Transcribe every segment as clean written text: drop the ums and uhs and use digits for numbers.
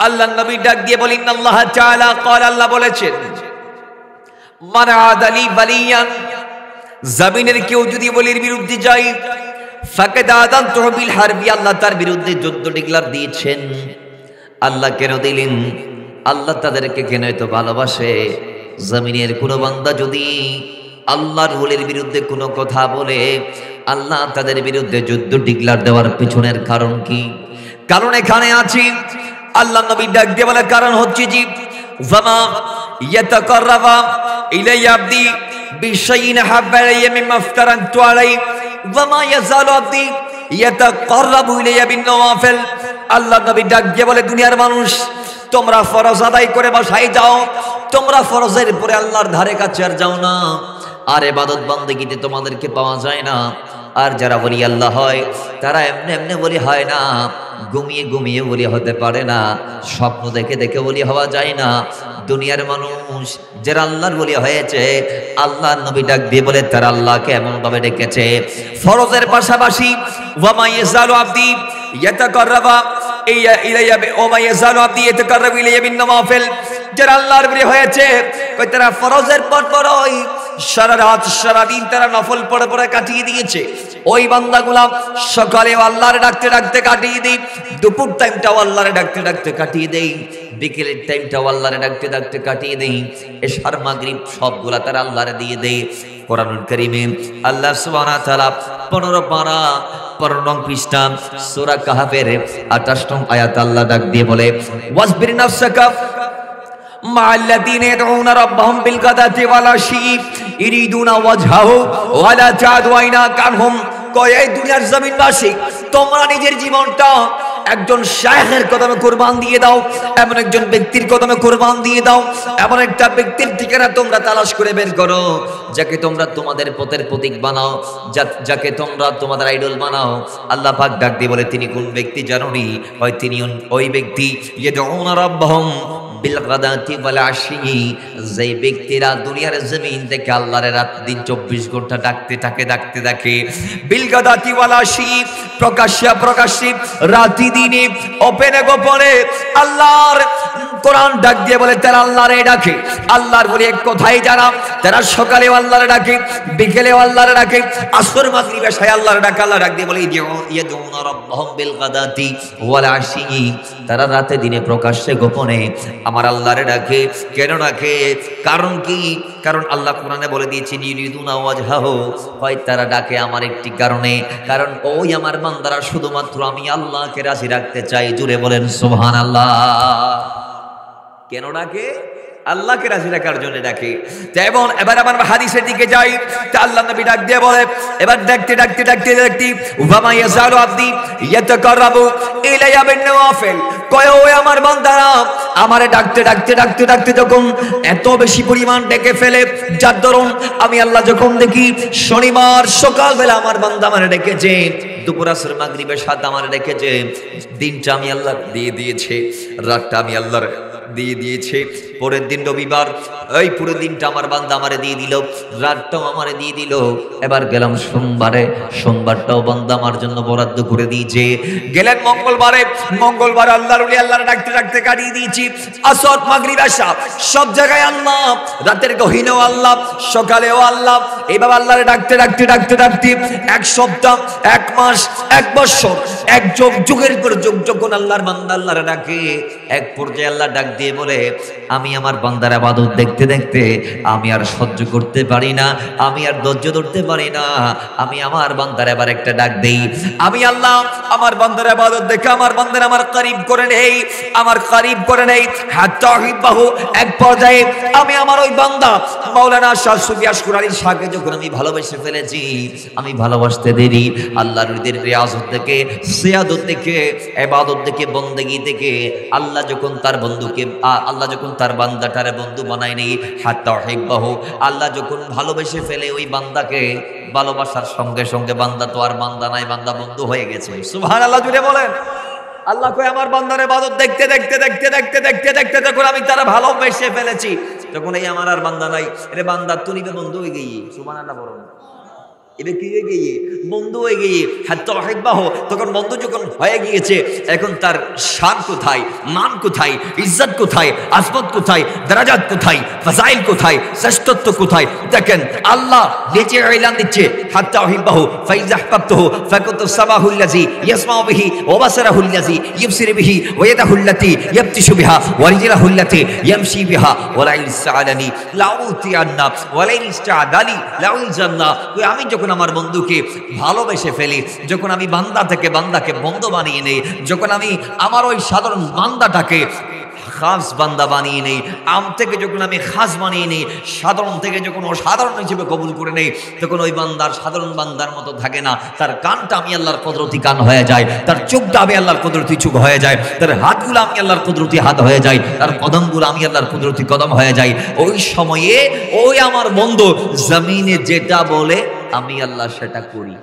আল্লাহর নবী ডাক দিয়ে বলেন আল্লাহ তাআলা قال আল্লাহ বলেছেন মান আদালি ওয়ালিয়ান জমিনের কেউ যদি ওলির বিরুদ্ধে যায় ফাকাদ আযানতুহু বিল হারবি আল্লাহ তার বিরুদ্ধে যুদ্ধ ডিক্লার দিয়েছেন। আল্লাহ কেন দিলেন? আল্লাহ তাদেরকে কেন এত ভালোবাসে? জমিনের কোন বান্দা যদি আল্লাহর ওলির বিরুদ্ধে কোনো কথা বলে আল্লাহ তাদের বিরুদ্ধে যুদ্ধ ডিক্লার দেওয়ার পিছনের কারণ কি? কারণ এখানে আছে আল্লাহ নবী ডাক দিয়ে বলে কারণ হচ্ছে জি ওয়ামা ইয়াতাকাররাবা ইলাইয়া আবদি বিশাইইন হাব্বা ইলাইয়া মিম্মা আফতারাতু আলাইহি ওয়ামা ইয়াজালু আবদি ইয়াতাকাররাবু ইলাইয়া বিন নওয়াফিল। আল্লাহ নবী ডাক দিয়ে বলে দুনিয়ার মানুষ তোমরা ফরজ আদায় করে বাসায় যাও, তোমরা ফরজের পরে আল্লাহর ধারে কাছে আর যাও না, আর ইবাদত বান্দেগিতে তোমাদেরকে পাওয়া যায় না। আর যারা ওলি আল্লাহ হয় তারা এমনি এমনি ওলি হয় না, ঘুমিয়ে ঘুমিয়ে ওলি হতে পারে না, স্বপ্ন দেখে দেখে ওলি হওয়া যায় না। দুনিয়ার মানুষ যারা আল্লাহর ওলি হয়েছে আল্লাহর নবী ডাক দিয়ে বলে তারা আল্লাহকে এমন ভাবে ডেকেছে ফরজের পাশাপাশি ওয়ামা ইয়াজালু আবদি ইয়াতাকাররাবা ইলাইয়া ওয়ামা ইয়াজালু আবদি ইয়াতাকাররাবু ইলাইয়া বিন নওয়াফিল। যারা আল্লাহর ওলি হয়েছে কই তারা ফরজের পর পরই সারা রাত সারা দিন তারা নফল পড়ে পড়ে কাটিয়ে দিয়েছে। ওই বান্দাগুলা সকালে আল্লাহর ডাকতে ডাকতে কাটিয়ে দেই, দুপুর টাইমটাও আল্লাহর ডাকতে ডাকতে কাটিয়ে দেই, বিকেলের টাইমটাও আল্লাহর ডাকতে ডাকতে কাটিয়ে দেই, এশার মাগরিব সবগুলা তারা আল্লাহর দিয়ে দেই। কোরআনুল কারীমে আল্লাহ সুবহানাহু ওয়া তাআলা 15 পারা 15 নং পৃষ্ঠা সূরা কাহফের 28 নং আয়াত আল্লাহ ডাক দিয়ে বলে ওয়াসবির নাফসাকা মা আল্লাযীনা ইয়াদউনা রাব্বাহুম বিল গাদাতি ওয়াল আশি ইরিদুনা ওয়াজহাহু ওয়া লা তা'দু আইনাকা আনহুম। কয় এই দুনিয়ার জমিনবাসী তোমরা নিজের জীবনটা একজন শায়খের কদমে কুরবান দিয়ে দাও, এমন একজন ব্যক্তির কদমে কুরবান দিয়ে দাও, এমন একটা ব্যক্তির ঠিকানা তোমরা তালাশ করে বের করো যাকে তোমরা তোমাদের পথের প্রতীক বানাও, যাকে তোমরা তোমাদের আইডল বানাও। আল্লাহ পাক ডাক দিয়ে বলে তিনি কোন ব্যক্তি জানো নি? হয় তিনি ওই ব্যক্তি ইয়াদউনা রাব্বাহুম বিল গাদাতি ওয়াল আশি, যেই ব্যক্তিরা দুনিয়ার জমিন থেকে আল্লাহর রাত দিন 24 ঘন্টা ডাকতে থাকে বিল গাদাতি ওয়াল আশি, প্রকাশ্যে রাতি দিনে ওপেনে গোপনে আল্লাহর কোরআন ডাক দিয়ে বলে তারা আল্লাহরে ডাকে। আল্লাহর বলে এক কথাই যারা তারা সকালে আল্লাহরে ডাকে, বিকেলে আল্লাহরে ডাকে, আসর মাগরিব এশায় আল্লাহরে ডাকে। আল্লাহ ডাক দিয়ে বলে ইয়াদউনা রাব্বাহুম বিল গাদাতি ওয়াল আশি, তারা রাতে দিনে প্রকাশ্যে গোপনে আমার আল্লাহরে ডাকে। কেন ডাকে? কারণ কি? কারণ আল্লাহ কোরআনে বলে দিয়েছেন ইরিদুনা ওয়াজহাহু, হয় তারা ডাকে আমার একটি কারণে, কারণ ওই আমার বান্দারা শুধুমাত্র আমি আল্লাহকে রাজি রাখতে চাই। জুড়ে বলেন সুবহানাল্লাহ। কেন ডাকে? আল্লাহকে রাজি রাখার জন্য ডাকে। যেমন এবার আমার হাদিসের দিকে যাই, তা আল্লাহ নবী ডাক দিয়ে বলে এবার ডাকতে ওয়ামা ইয়াজালু আবদি ইয়াতাকাররাবু ইলাইয়া বিন নওয়াফিল। কয় ওই আমার বান্দারা আমারে ডাকতে যখন এত বেশি পরিমাণ ডেকে ফেলে, যার দরুন আমি আল্লাহ যখন দেখি শনিবার সকালবেলা আমার বান্দা আমারে ডেকেছে, দুপুর আসর মাগরিবের সাথে আমারে ডেকেছে, দিনটা আমি আল্লাহ দিয়ে দিয়েছে, রাতটা আমি আল্লাহর দিয়ে দিয়েছে, পরের দিন রবিবার, এই পুরো দিনটা আমার বান্দা আমারে দিয়ে দিল, রাতটাও আমারে দিয়ে দিল। এবার গেলাম সোমবারটাও বান্দা আমার জন্য বরাদ্দ করে দিয়েছে। গেলেন মঙ্গলবার আল্লাহর ওলি আল্লাহর ডাকতে কাটিয়ে দিয়েছি। আসর মাগরিব এশা সব জায়গায় আল্লাহ, রাতের গহীনেও আল্লাহ, সকালেও আল্লাহ। এইভাবে আল্লাহরে ডাকতে এক সপ্তাহ, এক মাস, এক বছর, এক যুগের পর যুগ যখন আল্লাহর বান্দা আল্লাহরে ডাকে, এক পর্যায়ে আল্লাহ ডাক দিয়ে বলে আমি আমার বান্দার ইবাদত দেখতে আমি আর সহ্য করতে পারি না, আমি আর ধৈর্য ধরতে পারি না, আমি আমার বান্দার এবার একটা ডাক দেই। আমি আল্লাহ আমার বান্দার ইবাদত দেখে আমার বান্দার আমার করিব করে নেই হাত্তা হিব্বাহু। এক পর্যায়ে আমি আমার ওই বান্দা মাওলানা শাহ সুফি আশকুর আলী শাহকে যখন আমি ভালোবেসে ফেলেছি, আমি ভালোবাসতে দেরি আল্লাহর ওলিদের রিয়াজত থেকে, সিয়াদত থেকে, ইবাদত থেকে, বন্দেগী থেকে আল্লাহ যখন তার বান্দাটারে বন্ধু বানায় নেই হাত্তা হিব্বাহু, আল্লাহ যখন ভালোবেসে ফেলে ওই বান্দাকে, ভালোবাসার সঙ্গে সঙ্গে বান্দা তো আর বান্দা নাই, বান্দা বন্ধু হয়ে গেছে। সুবহানাল্লাহ জুড়ে বলেন। আল্লাহ কয় আমার বান্দার ইবাদত দেখতে যখন আমি তারা ভালোবেসে ফেলেছি, তখন এই আমার আর বান্দা নাই, রে বান্দা তুই বন্ধু হয়ে গেই। সুবহানাল্লাহ বলেন। এবার কি হয়ে গিয়ে বন্ধু হয়ে গিয়ে তখন বন্ধু যখন হয়ে গিয়েছে, এখন তার শান কোথায়, মান কোথায়, ইজ্জত কোথায়, আজমত কোথায়, দারাজাত কোথায়, ফাজাইল কোথায়, শ্রেষ্ঠত্ব কোথায়? দেখেন আল্লাহ নিচে এলান দিচ্ছে, হাত্তা উহিব্বাহু ফাইজা আহবাবতুহু ফাকুনতু সামাহুল্লাযী ইয়াসমাউ বিহি ওয়া বাসারাহুল্লাযী ইবসিরু বিহি ওয়া ইয়াদাহুল্লাতী ইয়াবতিশু বিহা ওয়া রিজলাহুল্লাতী ইয়ামশি বিহা ওয়া লা ইসআলানি লাউতিয়ান্না ওয়া লা ইসতাদালি লাউজান্না। আমি যখন আমার বন্ধুকে ভালোবেসে ফেলি, যখন আমি বান্দা থেকে বান্দাকে বন্ধু বানিয়ে নেই, যখন আমি আমার ওই সাধারণ বান্দাটাকে খাস বান্দা বানিয়ে নেই, আম থেকে যখন আমি খাস বানিয়ে নেই, সাধারণ থেকে যখন অসাধারণ হিসেবে কবুল করে নেই, তখন ওই বান্দার সাধারণ বান্দার মতো থাকে না। তার কানটা আমি আল্লাহর কুদরতি কান হয়ে যায়, তার চোখটা আমি আল্লাহর কুদরতি চোখ হয়ে যায়, তার হাতগুলো আমি আল্লাহর কুদরতি হাত হয়ে যায়, তার কদমগুলো আমি আল্লাহর কুদরতি কদম হয়ে যায়। ওই সময়ে ওই আমার বন্ধু জমিনে যেটা বলে আমি আল্লাহ সেটা করি।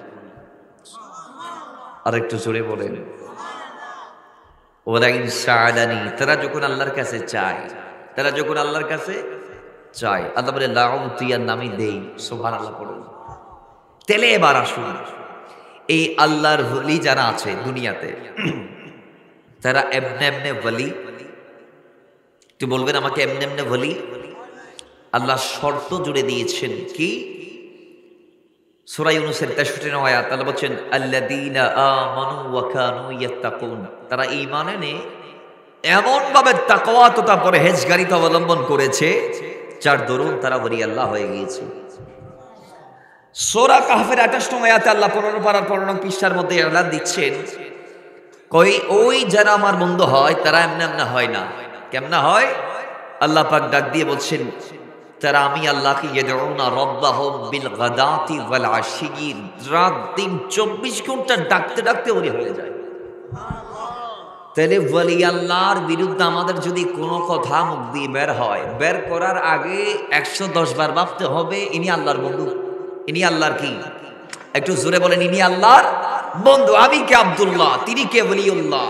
আর একটু জোরে বলেন ওরা ইনশাআলানি। তারা যখন আল্লাহর কাছে চায়, তারা যখন আল্লাহর কাছে চায়, আল্লাহ বলে লাউতিয়ান, আমি দেই। সুবহানাল্লাহ পড়ুন। তেলে এবার আসুন, এই আল্লাহর ওলি যারা আছে দুনিয়াতে, তারা এমনে এমনে ওলি। তুই বলবেন আমাকে এমনে এমনে ওলি? আল্লাহ শর্ত জুড়ে দিয়েছেন কি? সূরা ইউনূসের 63 নম্বর আয়াত আল্লাহ বলেন আল্লাযীনা আমানু ওয়া কানু ইয়াত্তাকুন। তারা ঈমান এনে এমন ভাবে তাকওয়া তথা পরহেজগারিতা অবলম্বন করেছে যার দরুন তারা ওলি আল্লাহ হয়ে গিয়েছে। সূরা কাহফের 28 নম্বর আয়াতে আল্লাহ 15 পারার 15 নং পৃষ্ঠার মধ্যে এলান দিচ্ছেন, ওই যারা আমার বন্ধু হয় তারা এমনি এমনি হয় না। কেমনে হয়? আল্লাহ পাক ডাক দিয়ে বলছেন, তারা আমি আল্লাহকে ইয়াদউনা রাব্বাহুম বিল গাদাতি ওয়াল আশিয়ি, রাত দিন 24 ঘন্টা ডাকতে ডাকতে ওলি হয়ে যায়। তাহলে ওলি আল্লাহর বিরুদ্ধে আমাদের যদি কোনো কথা মুখ দিয়ে বের হয়, বের করার আগে 110 বার ভাবতে হবে ইনি আল্লাহর বন্ধু, ইনি আল্লাহর কি? একটু জোরে বলেন, ইনি আল্লাহর বন্ধু। আমি কে আব্দুল্লাহ, তিনি কে ওলিউল্লাহ।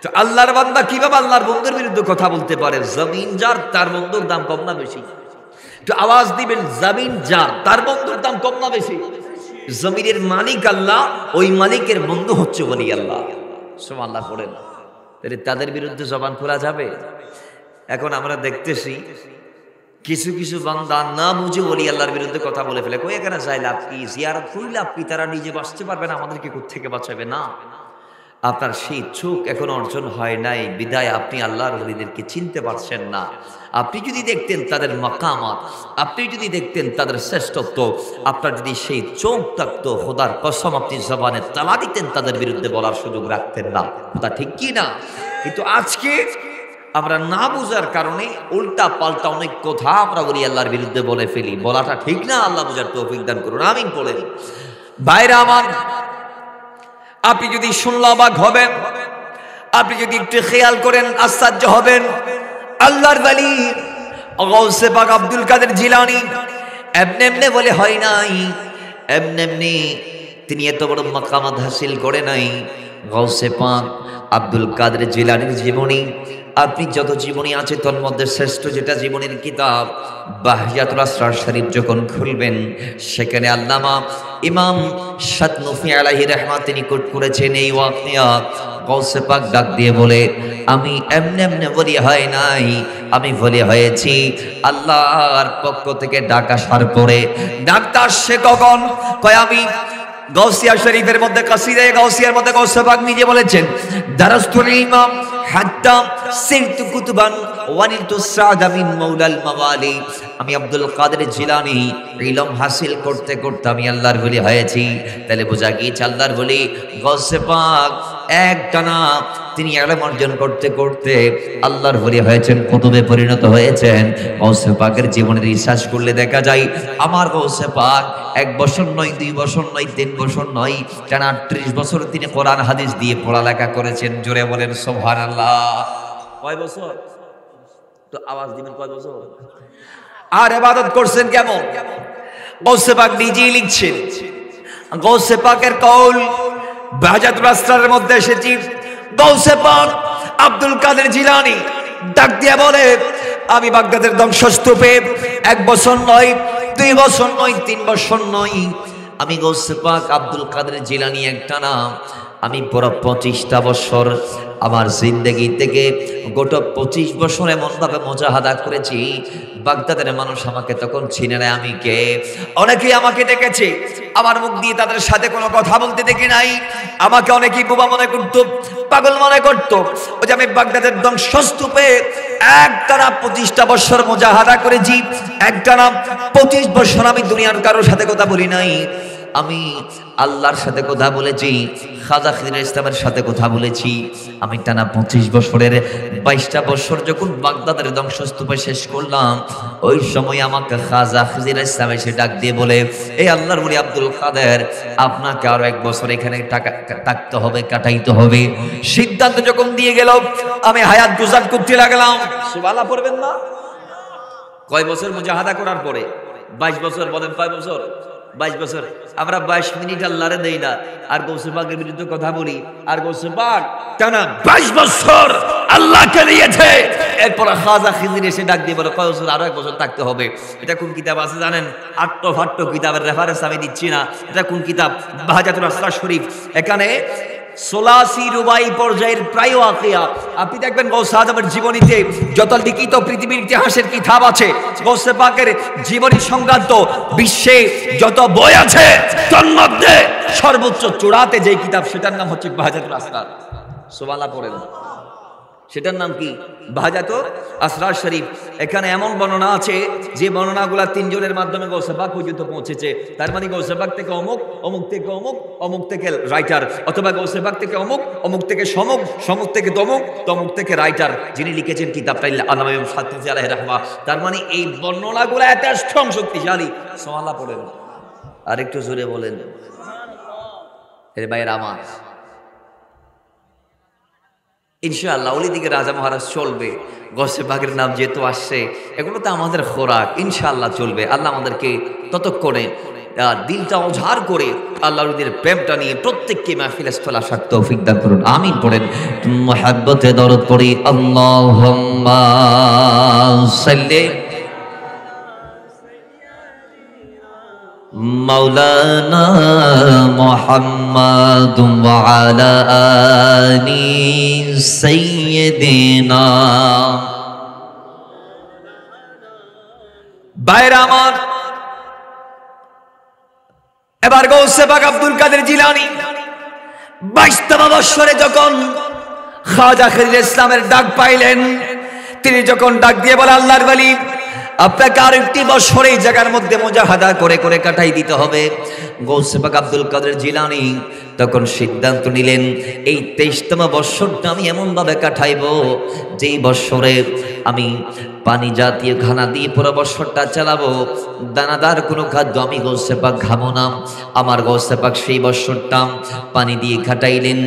তো আল্লাহর বান্দা কিভাবে আল্লাহর বন্ধুর বিরুদ্ধে কথা বলতে পারে? জমিন যার, তার বন্ধুর দাম কম না বেশি? তো আওয়াজ দিবেন, জমিন যার, তার বন্ধুর দাম কম না বেশি? জমিনের মালিক আল্লাহ, ওই মালিকের বন্ধু হচ্ছে ওলি আল্লাহ। সুবহানাল্লাহ পড়েন। তাহলে তাদের বিরুদ্ধে জবান খোলা যাবে? এখন আমরা দেখতেছি কিছু কিছু বান্দা না বুঝে ওলি আল্লাহর বিরুদ্ধে কথা বলে ফেলে। কই এখানে যাই লাভ কি, জিয়ারত করি লাভ কি, তারা নিজে বাঁচতে পারবে না, আমাদেরকে কোত্থেকে বাঁচাবে? না, আপনার সেই চোখ এখন অর্জন হয় নাই বিদায় আপনি আল্লাহর ওলিদেরকে চিনতে পারছেন না। আপনি যদি দেখতেন তাদের মাকামাত, আপনি যদি দেখতেন তাদের শ্রেষ্ঠত্ব, আপনার যদি সেই চোখ থাকতো, খোদার কসম আপনি জবানে তালা দিতেন, তাদের বিরুদ্ধে বলার সুযোগ রাখতেন না। কথা ঠিক কি না? কিন্তু আজকে আমরা না বুঝার কারণে উল্টা পাল্টা অনেক কথা আমরা ওলি আল্লাহর বিরুদ্ধে বলে ফেলি। বলাটা ঠিক না। আল্লাহ বুঝার তৌফিক দান করুন, আমিন বলেন। ভাইরা আমার, আপনি যদি শুনলে অবাক হবেন, আপনি যদি একটু খেয়াল করেন আশ্চর্য হবেন। আল্লাহর ওলি গাউসে পাক আব্দুল কাদের জিলানী এমনি এমনি বলে হয় নাই, এমনি এমনি তিনি এত বড় মাকামাত হাসিল করে নাই। গাউসে পাক আব্দুল কাদের জিলানীর জীবনী, আপনি যত জীবনী আছে তোর মধ্যে শ্রেষ্ঠ যেটা জীবনের কিতাব বাহিয়াতুল আসরার শরীফ যখন খুলবেন, সেখানে আল্লামা ইমাম শাতনুফি আলাইহি রাহমাত তিনি কোট করেছেন এই ওয়াকিয়া। গাউসে পাক ডাক দিয়ে বলে, আমি এমনি এমনি বলি হয় নাই, আমি বলি হয়েছি আল্লাহর পক্ষ থেকে ডাক আসার পরে। ডাক্তার সে কখন? কয় আমি গাউসিয়া শরীফের মধ্যে কাসিদায়ে গাউসিয়ার মধ্যে গাউসে পাক নিজে বলেছেন, দারাস্তুল ইমাম হাত্তা সিরতু কুতুবান ওয়ানিলতু সাদা মিন মাওলাল মাওয়ালি। আমি আব্দুল কাদের জিলানী ইলম হাসিল করতে করতে আমি আল্লাহর ওলি হয়েছি। তাহলে বোঝা গিয়েছে আল্লাহর ওলি গাউসে পাক একটানা তিনি ইলম অর্জন করতে করতে আল্লাহর ওলি হয়েছেন, কুতুবে পরিণত হয়েছেন। গাউসে পাকের জীবনের রিসার্চ করলে দেখা যায় আমার গাউসে পাক 1 বছর নয়, 2 বছর নয়, 3 বছর নয়, টানা 38 বছর তিনি কোরআন হাদিস দিয়ে পড়ালেখা করেছেন। জোরে বলেন সুবহানাল্লাহ। কয় বছর? তো আওয়াজ দিবেন, কয় বছর? আর ইবাদত করছেন কেমন? গাউসে পাক নিজেই লিখছেন। গাউসে পাকের কওল বাহিয়াতুল আসরারের মধ্যে এসেছে। গাউসে পাক আব্দুল কাদের জিলানী ডাক দিয়ে বলে, আমি বাগদাদের ধ্বংসস্তূপে 1 বছর নয়, 2 বছর নয়, 3 বছর নয়, আমি গৌসে পাক আব্দুল কাদের জিলানী একটা নাম, আমি পুরো 25টা বছর আমার জিন্দেগি থেকে গোটা 25 বছর এমনভাবে মুজাহাদা করেছি, বাগদাদের মানুষ আমাকে তখন চিনে নেয় আমি কে। অনেকেই আমাকে দেখেছে, আমার মুখ দিয়ে তাদের সাথে কোনো কথা বলতে দেখি নাই। আমাকে অনেকেই বোবা মনে করতো, পাগল মনে করতো। ওই যে আমি বাগদাদের ধ্বংসস্তূপে একটানা 25টা বছর মুজাহাদা করেছি, একটানা 25 বছর আমি দুনিয়ার কারোর সাথে কথা বলি নাই। আমি আল্লাহর সাথে কথা বলেছি, খাজা খিদির ইসলামের সাথে কথা বলেছি। আমি টানা 25 বছরের 22টা বছর যখন বাগদাদের ধ্বংসস্তূপে শেষ করলাম, ওই সময় আমাকে খাজা খিদির ইসলাম এসে ডাক দিয়ে বলে, এই আল্লাহর ওলি আব্দুল কাদের, আপনাকে আরো 1 বছর এখানে থাকতে হবে, কাটাইতে হবে। সিদ্ধান্ত যখন দিয়ে গেল, আমি হায়াত গুজার করতে লাগলাম। সুবহানাল্লাহ পড়বেন না? কয় বছর মুজাহাদা করার পরে? 22 বছর। বলেন কয় বছর? 22 বছর। আমরা 22 মিনিট আল্লাহরে দেই না, আর গৌসে পাকের বিরুদ্ধে কথা বলি। আর গৌসে পাক টানা 22 বছর আল্লাহকে দিয়েছে। এরপর খাজা খিজির এসে ডাক দিয়ে বলে, কয় বছর? আরো 1 বছর থাকতে হবে। এটা কোন কিতাব আছে জানেন? আট্ট কিতাবের রেফারেন্স আমি দিচ্ছি না। এটা কোন কিতাব? বাহাজাতুল আসরার শরীফ। এখানে 84 রুবাই পর্যায়ের প্রায় ওয়াকিয়া আপনি দেখবেন গৌসে আজমের জীবনীতে। যত লিখিত পৃথিবীর ইতিহাসের কিতাব আছে, গৌসে পাকের জীবনী সংক্রান্ত বিশ্বে যত বই আছে, তার মধ্যে সর্বোচ্চ চূড়াতে যে কিতাব, সেটার নাম হচ্ছে বাহাজাতুল আসরার। সুবহানাল্লাহ পড়েন। সেটার নাম কি? বাহাজাতুল আসরার শরীফ। এখানে এমন বর্ণনা আছে যে বর্ণনাগুলা 3 জনের মাধ্যমে গৌসে পাক পর্যন্ত পৌঁছেছে। তার মানে গৌসে পাক থেকে অমুক, অমুক থেকে অমুক, অমুক থেকে রাইটার, অথবা গৌসে পাক থেকে অমুক, অমুক থেকে সমুক, সমুক থেকে তমুক, তমুক থেকে রাইটার, যিনি লিখেছেন কিতাবটা আল্লামা ইমাম শাতিবি আলাইহির রাহমাহ। তার মানে এই বর্ণনাগুলা এত স্ট্রং, শক্তিশালী। সুবহানাল্লাহ পড়েন। আর একটু জোরে বলেন। এর বাইরে আমার ইনশাআল্লাহ ওলিদিকে রাজা মহারাজ চলবে। গৌসে পাকের নাম যেহেতু আসছে, এগুলো তো আমাদের খোরাক, ইনশাআল্লাহ চলবে। আল্লাহ আমাদেরকে ততক্ষণে দিলটা ওঝাড় করে আল্লাহর ওলিদের প্রেমটা নিয়ে প্রত্যেককে মাহফিলে স্থল আসার তৌফিক দান করুন। আমিন পড়েন। মুহাব্বতে দরুদ পড়ি। আল্লাহুম্মা সাল্লি মাওলানা মুহাম্মাদ ওয়া আলা আলি সাইয়্যিদিনা। বাইরে আমার, এবার গৌসে পাক আব্দুল কাদের জিলানী 22তম বৎসরে যখন খাজা খিদির ইসলামের ডাক পাইলেন, তিনি যখন ডাক দিয়ে বলে, আল্লাহর ওলি, আপনাকে আর 1 বছর এই জায়গার মধ্যে মুজাহাদা করে করে কাটাই দিতে হবে। গৌসে পাক আব্দুল কাদের জিলানী তখন সিদ্ধান্ত নিলেন, এই 23তম বৎসরটা আমি এমনভাবে কাটাইব, যেই বৎসরে আমি পানি জাতীয় খানা দিয়ে পুরো বৎসরটা চালাবো। দানাদার কোনো খাদ্য আমি গৌসে পাক খাবো না। আমার গৌসে পাক সেই বৎসরটা পানি দিয়ে কাটাইলেন,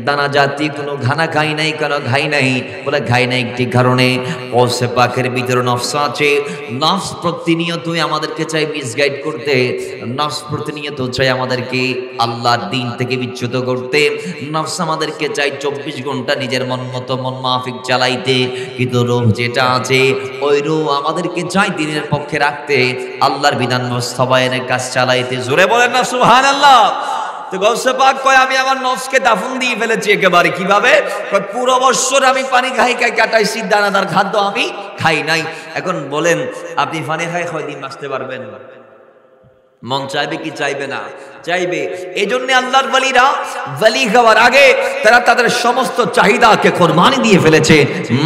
দানা জাতীয় কোনো খানা খাই নাই। কেন খাই নাই? বলে খাই নাই একটি কারণে, গৌসে পাকের ভিতরে নফস আছে। নফস প্রতিনিয়তই আমাদেরকে চাই মিসগাইড করতে, নফস প্রতিনিয়ত চাই আমাদেরকে আল্লাহর দিন থেকে বিচ্যুত করতে। নফস আমাদেরকে চাই 24 ঘন্টা নিজের মন মতো মন মাফিক চালাইতে, কিন্তু রূহ যেটা আছে, ওই রূহ আমাদেরকে চাই দিনের পক্ষে রাখতে, আল্লাহর বিধান বাস্তবায়নের কাজ চালাইতে। জোরে বলেন না সুবহানাল্লাহ। তো গৌসে পাক কয়, আমি আমার নফসকে দাফন দিয়ে ফেলেছি একেবারে। কিভাবে? পুরো বৎসর আমি পানি খাই কাটাইছি, দানাদার খাদ্য আমি খাই নাই। এখন বলেন, আপনি পানি খাই কয়দিন বাঁচতে পারবেন? মন চাইবে কি চাইবে না? চাইবে। এই জন্য আল্লাহর ওয়ালিরা ওয়ালি হওয়ার আগে তারা তাদের সমস্ত চাহিদাকে কোরবানি দিয়ে ফেলেছে।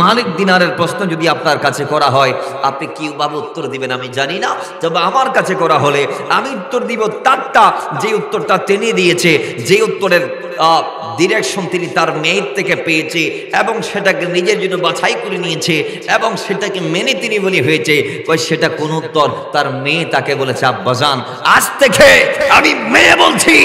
মালিক দিনারের প্রশ্ন যদি আপনার কাছে করা হয়, আপনি কি ভাবে উত্তর দিবেন আমি জানি না, তবে আমার কাছে করা হলে আমি উত্তর দিব তারটা, যে উত্তরটা তিনি দিয়েছে, যে উত্তরের ডিরেকশন তিনি তার মেয়ের থেকে পেয়েছে, এবং সেটাকে নিজের জন্য বাছাই করে নিয়েছে, এবং সেটাকে মেনে তিনি বলি হয়েছে। সেটা কোন উত্তর? তার মেয়ে তাকে বলেছে, আব্বাজান, আজ থেকে আমি মেয়ে বলছি,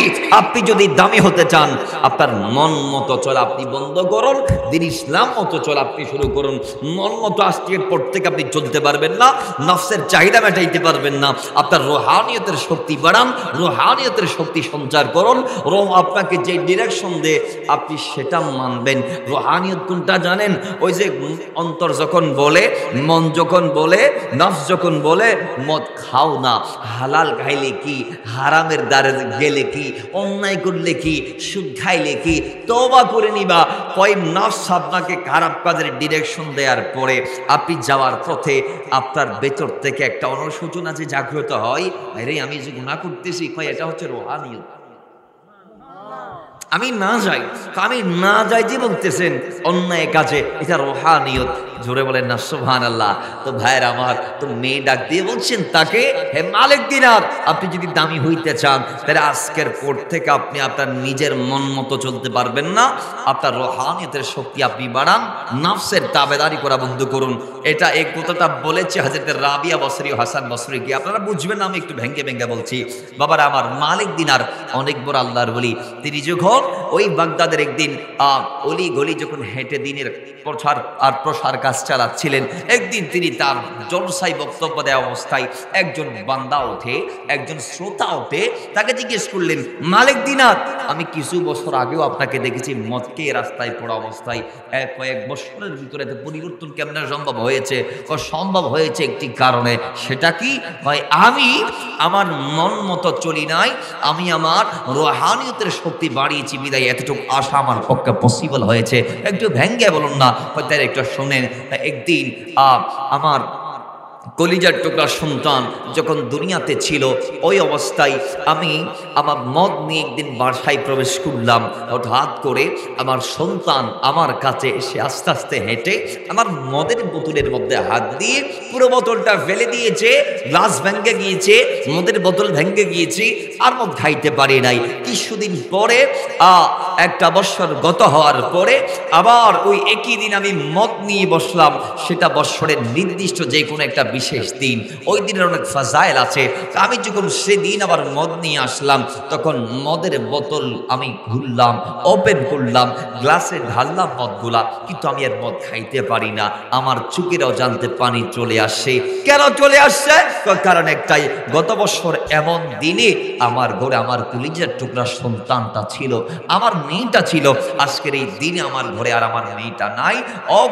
আপনি যদি দামি হতে চান, আপনার মন মতো চলা আপনি বন্ধ করুন, দিন ইসলাম মতো চলা আপনি শুরু করুন। মন মতো আজকের পর থেকে আপনি চলতে পারবেন না, নফসের চাহিদা মেটাইতে পারবেন না। আপনার রুহানিয়তের শক্তি বাড়ান, রুহানিয়তের শক্তি সঞ্চার করুন। রোহ আপনাকে যে ডিরেকশন দেয় আপনি সেটা মানবেন। রুহানিয়ত কোনটা জানেন? ওই যে অন্তর যখন বলে, মন যখন বলে, নফস যখন বলে মদ খাও না, হালাল খাইলে কি, হারামের দ্বারে গেলে কি, অন্যায় করলে কি, সুদ খাইলে কি, তওবা করে নিবা। কয় নফস আপনাকে খারাপ কাজের ডিরেকশন দেওয়ার পরে আপনি যাওয়ার পথে আপনার ভেতর থেকে একটা অনুশোচনা যে জাগ্রত হয়, আরে আমি যে গুনাহ করতেছি, কয় এটা হচ্ছে রুহানিয়ত। আমি না যাই যে বলতেছেন অন্যায় কাজে, এটা রুহানিয়ত। জোরে বলেন না সুবহানাল্লাহ। তো ভাইয়ের আমার, তো মেয়ে ডাক দিয়ে বলছেন তাকে, হে মালিক দিনার, আপনি যদি দামি হইতে চান তাহলে আজকের পর থেকে আপনি আপনার নিজের মন মতো চলতে পারবেন না, আপনার রুহানিয়তের শক্তি আপনি বাড়ান, নফসের তাবেদারি করা বন্ধ করুন। এটা এই কথাটা বলেছে হযরত রাবিয়া বসরি ও হাসান বসরি, কি আপনারা বুঝবেন না, আমি একটু ভেঙ্গে ভেঙ্গে বলছি। বাবারা আমার, মালিক দিনার অনেক বড় আল্লাহর ওলি। তিনি যখন ওই বাগদাদের একদিন অলি গলি যখন হেঁটে দিনের প্রসার কাজ চালাচ্ছিলেন, একদিন তিনি তার জলসাই বক্তব্য দেওয়া অবস্থায় একজন বান্দা ওঠে, একজন শ্রোতা ওঠে, তাকে জিজ্ঞেস করলেন, মালিক দিনার, আমি কিছু বছর আগেও আপনাকে দেখেছি মদকে রাস্তায় পড়া অবস্থায়, কয়েক বছরের ভিতরে পরিবর্তন কেমন সম্ভব হয়েছে? সম্ভব হয়েছে একটি কারণে, সেটা কি? আমি আমার মন মতো চলি নাই, আমি আমার রুহানিয়তের শক্তি বাড়িয়েছি বিদায় এতটুকু আশা আমার পক্ষে পসিবল হয়েছে। একটু ভেঙ্গে বলুন না, তার একটু শোনেন। একদিন আমার কলিজার টুকরা সন্তান যখন দুনিয়াতে ছিল, ওই অবস্থায় আমি আমার মদ নিয়ে একদিন বাসায় প্রবেশ করলাম। হঠাৎ করে আমার সন্তান আমার কাছে এসে আস্তে আস্তে হেঁটে আমার মদের বোতলের মধ্যে হাত দিয়ে পুরো বোতলটা ফেলে দিয়েছে, গ্লাস ভেঙে গিয়েছে, মদের বোতল ভেঙে গিয়েছে, আর মদ খাইতে পারি নাই। কিছুদিন পরে একটা বৎসর গত হওয়ার পরে আবার ওই একই দিন আমি মদ নিয়ে বসলাম। সেটা বৎসরের নির্দিষ্ট যে কোনো একটা বিশেষ দিন, ওই দিনের অনেক ফাজাইল আছে। আমি যখন সেদিন আবার মদ নিয়ে আসলাম, তখন মদের বোতল আমি খুললাম, ওপেন করলাম, গ্লাসে ঢাললাম মদগুলা, কিন্তু আমি আর মদ খাইতে পারি না। আমার চোখেরও জানতে পানি চলে আসছে। কেন চলে আসছে? কারণ একটাই, গত বছর এমন দিনে আমার ঘরে আমার কলিজার টুকরা সন্তানটা ছিল, আমার মেয়েটা ছিল। আজকের এই দিনে আমার ঘরে আর আমার মেয়েটা নাই।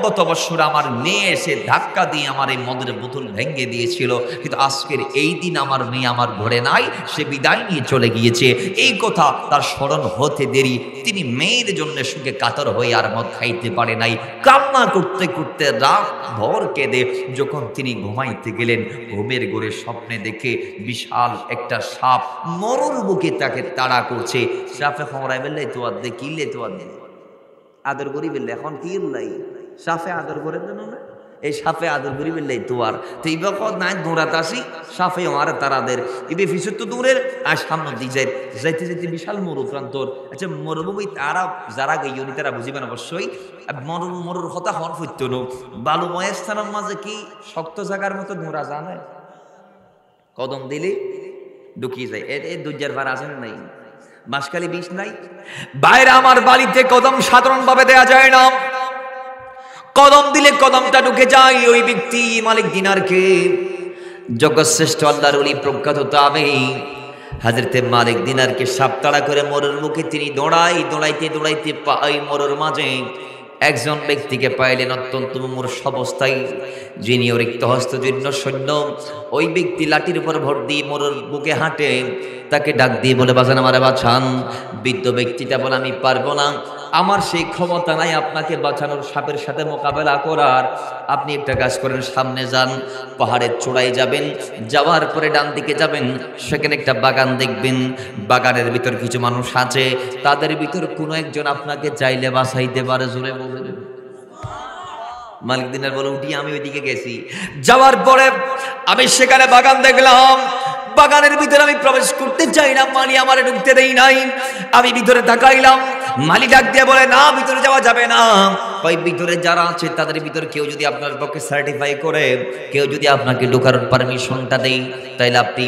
গত বছর আমার মেয়ে এসে ধাক্কা দিয়ে আমার এই মদের বোতল ভেঙে দিয়েছিল, কিন্তু আজকের এই দিন আমার মেয়ে আমার ঘরে নাই, সে বিদায় নিয়ে চলে গিয়েছে। এই কথা তার স্মরণ হতে দেরি, তিনি মেয়ের জন্য সুখে কাতর হয়ে আর মদ খাইতে পারে নাই। কান্না করতে করতে রাত ভর কেঁদে যখন তিনি ঘুমাইতে গেলেন, ঘুমের ঘরে স্বপ্নে দেখে বিশাল একটা সাপ মরুর বুকে তাকে তাড়া করছে। সাপে খমরাই বেললে তো আদে কিলে তো আদে আদর করি বেললে, এখন কি লাই সাপে আদর করে দেন না, এই সাপে আদর করি বেললে তো আর তো এই বকত নাই দৌড়াতে আসি, সাপে আমার তারাদের এবে ফিসুর তো দূরের আর সামনে দিয়ে যাইতে যাইতে বিশাল মরু প্রান্তর। আচ্ছা, মরুভূমি তারা যারা গইনি তারা বুঝিবেন অবশ্যই। মরুর কথা হর হইত না, বালুময় স্থানের মাঝে কি শক্ত জায়গার মতো দৌড়া জানে, কদম দিলে ঢুকিয়ে যায়। এর দুর্যার ভার আছে না নাই? বাঁশখালী বিষ নাই? বাইরে আমার বাড়িতে কদম সাধারণভাবে দেয়া যায় না, কদম দিলে কদমটা ঢুকে যায় ওই ব্যক্তি মালিক দিনারকে। জগৎশ্রেষ্ঠ আল্লাহর ওলি প্রখ্যাত তাবেঈ হযরতে মালিক দিনারকে সাপ তাড়া করে মরুর মুখে তিনি দৌড়াইতে পাই মরুর মাঝে একজন ব্যক্তিকে পাইলেন অত্যন্ত মুমূর্ষ অবস্থায়, যিনি রিক্ত হস্তজীর্ণ সৈন্য। ওই ব্যক্তি লাঠির উপর ভর দিয়ে মরুর বুকে হাঁটে, তাকে ডাক দিয়ে বলে, বাঁচান আমারে বাঁচান। বৃদ্ধ ব্যক্তিটা বলে, আমি পারবো না, আমার সেই ক্ষমতা নাই আপনাকে বাঁচানোর, সাপের সাথে মোকাবেলা করার। আপনি একটা কাজ করেন, সামনে যান, পাহাড়ের চূড়ায় যাবেন, যাওয়ার পরে ডান দিকে যাবেন, সেখানে একটা বাগান দেখবেন, বাগানের ভিতর কিছু মানুষ আছে, তাদের ভিতর কোনো একজন আপনাকে চাইলে বাঁচাইতে পারে। জোরে বলবেন। মালিক দিনার বলে, উঠি আমি ওইদিকে গেছি, যাওয়ার পরে আমি সেখানে বাগান দেখলাম, বাগানের ভিতরে আমি প্রবেশ করতে চাই না, মালি আমারে ঢুকতে দেই নাই। আমি ভিতরে তাকাইলাম, মালি ডাক দিয়ে বলে, না ভিতরে যাওয়া যাবে না। ওই ভিতরে যারা আছে তাদের ভিতর কেউ যদি আপনার পক্ষে সার্টিফাই করে, কেউ যদি আপনাকে ঢোকার পারমিশনটা দেয়, তাইলে আপনি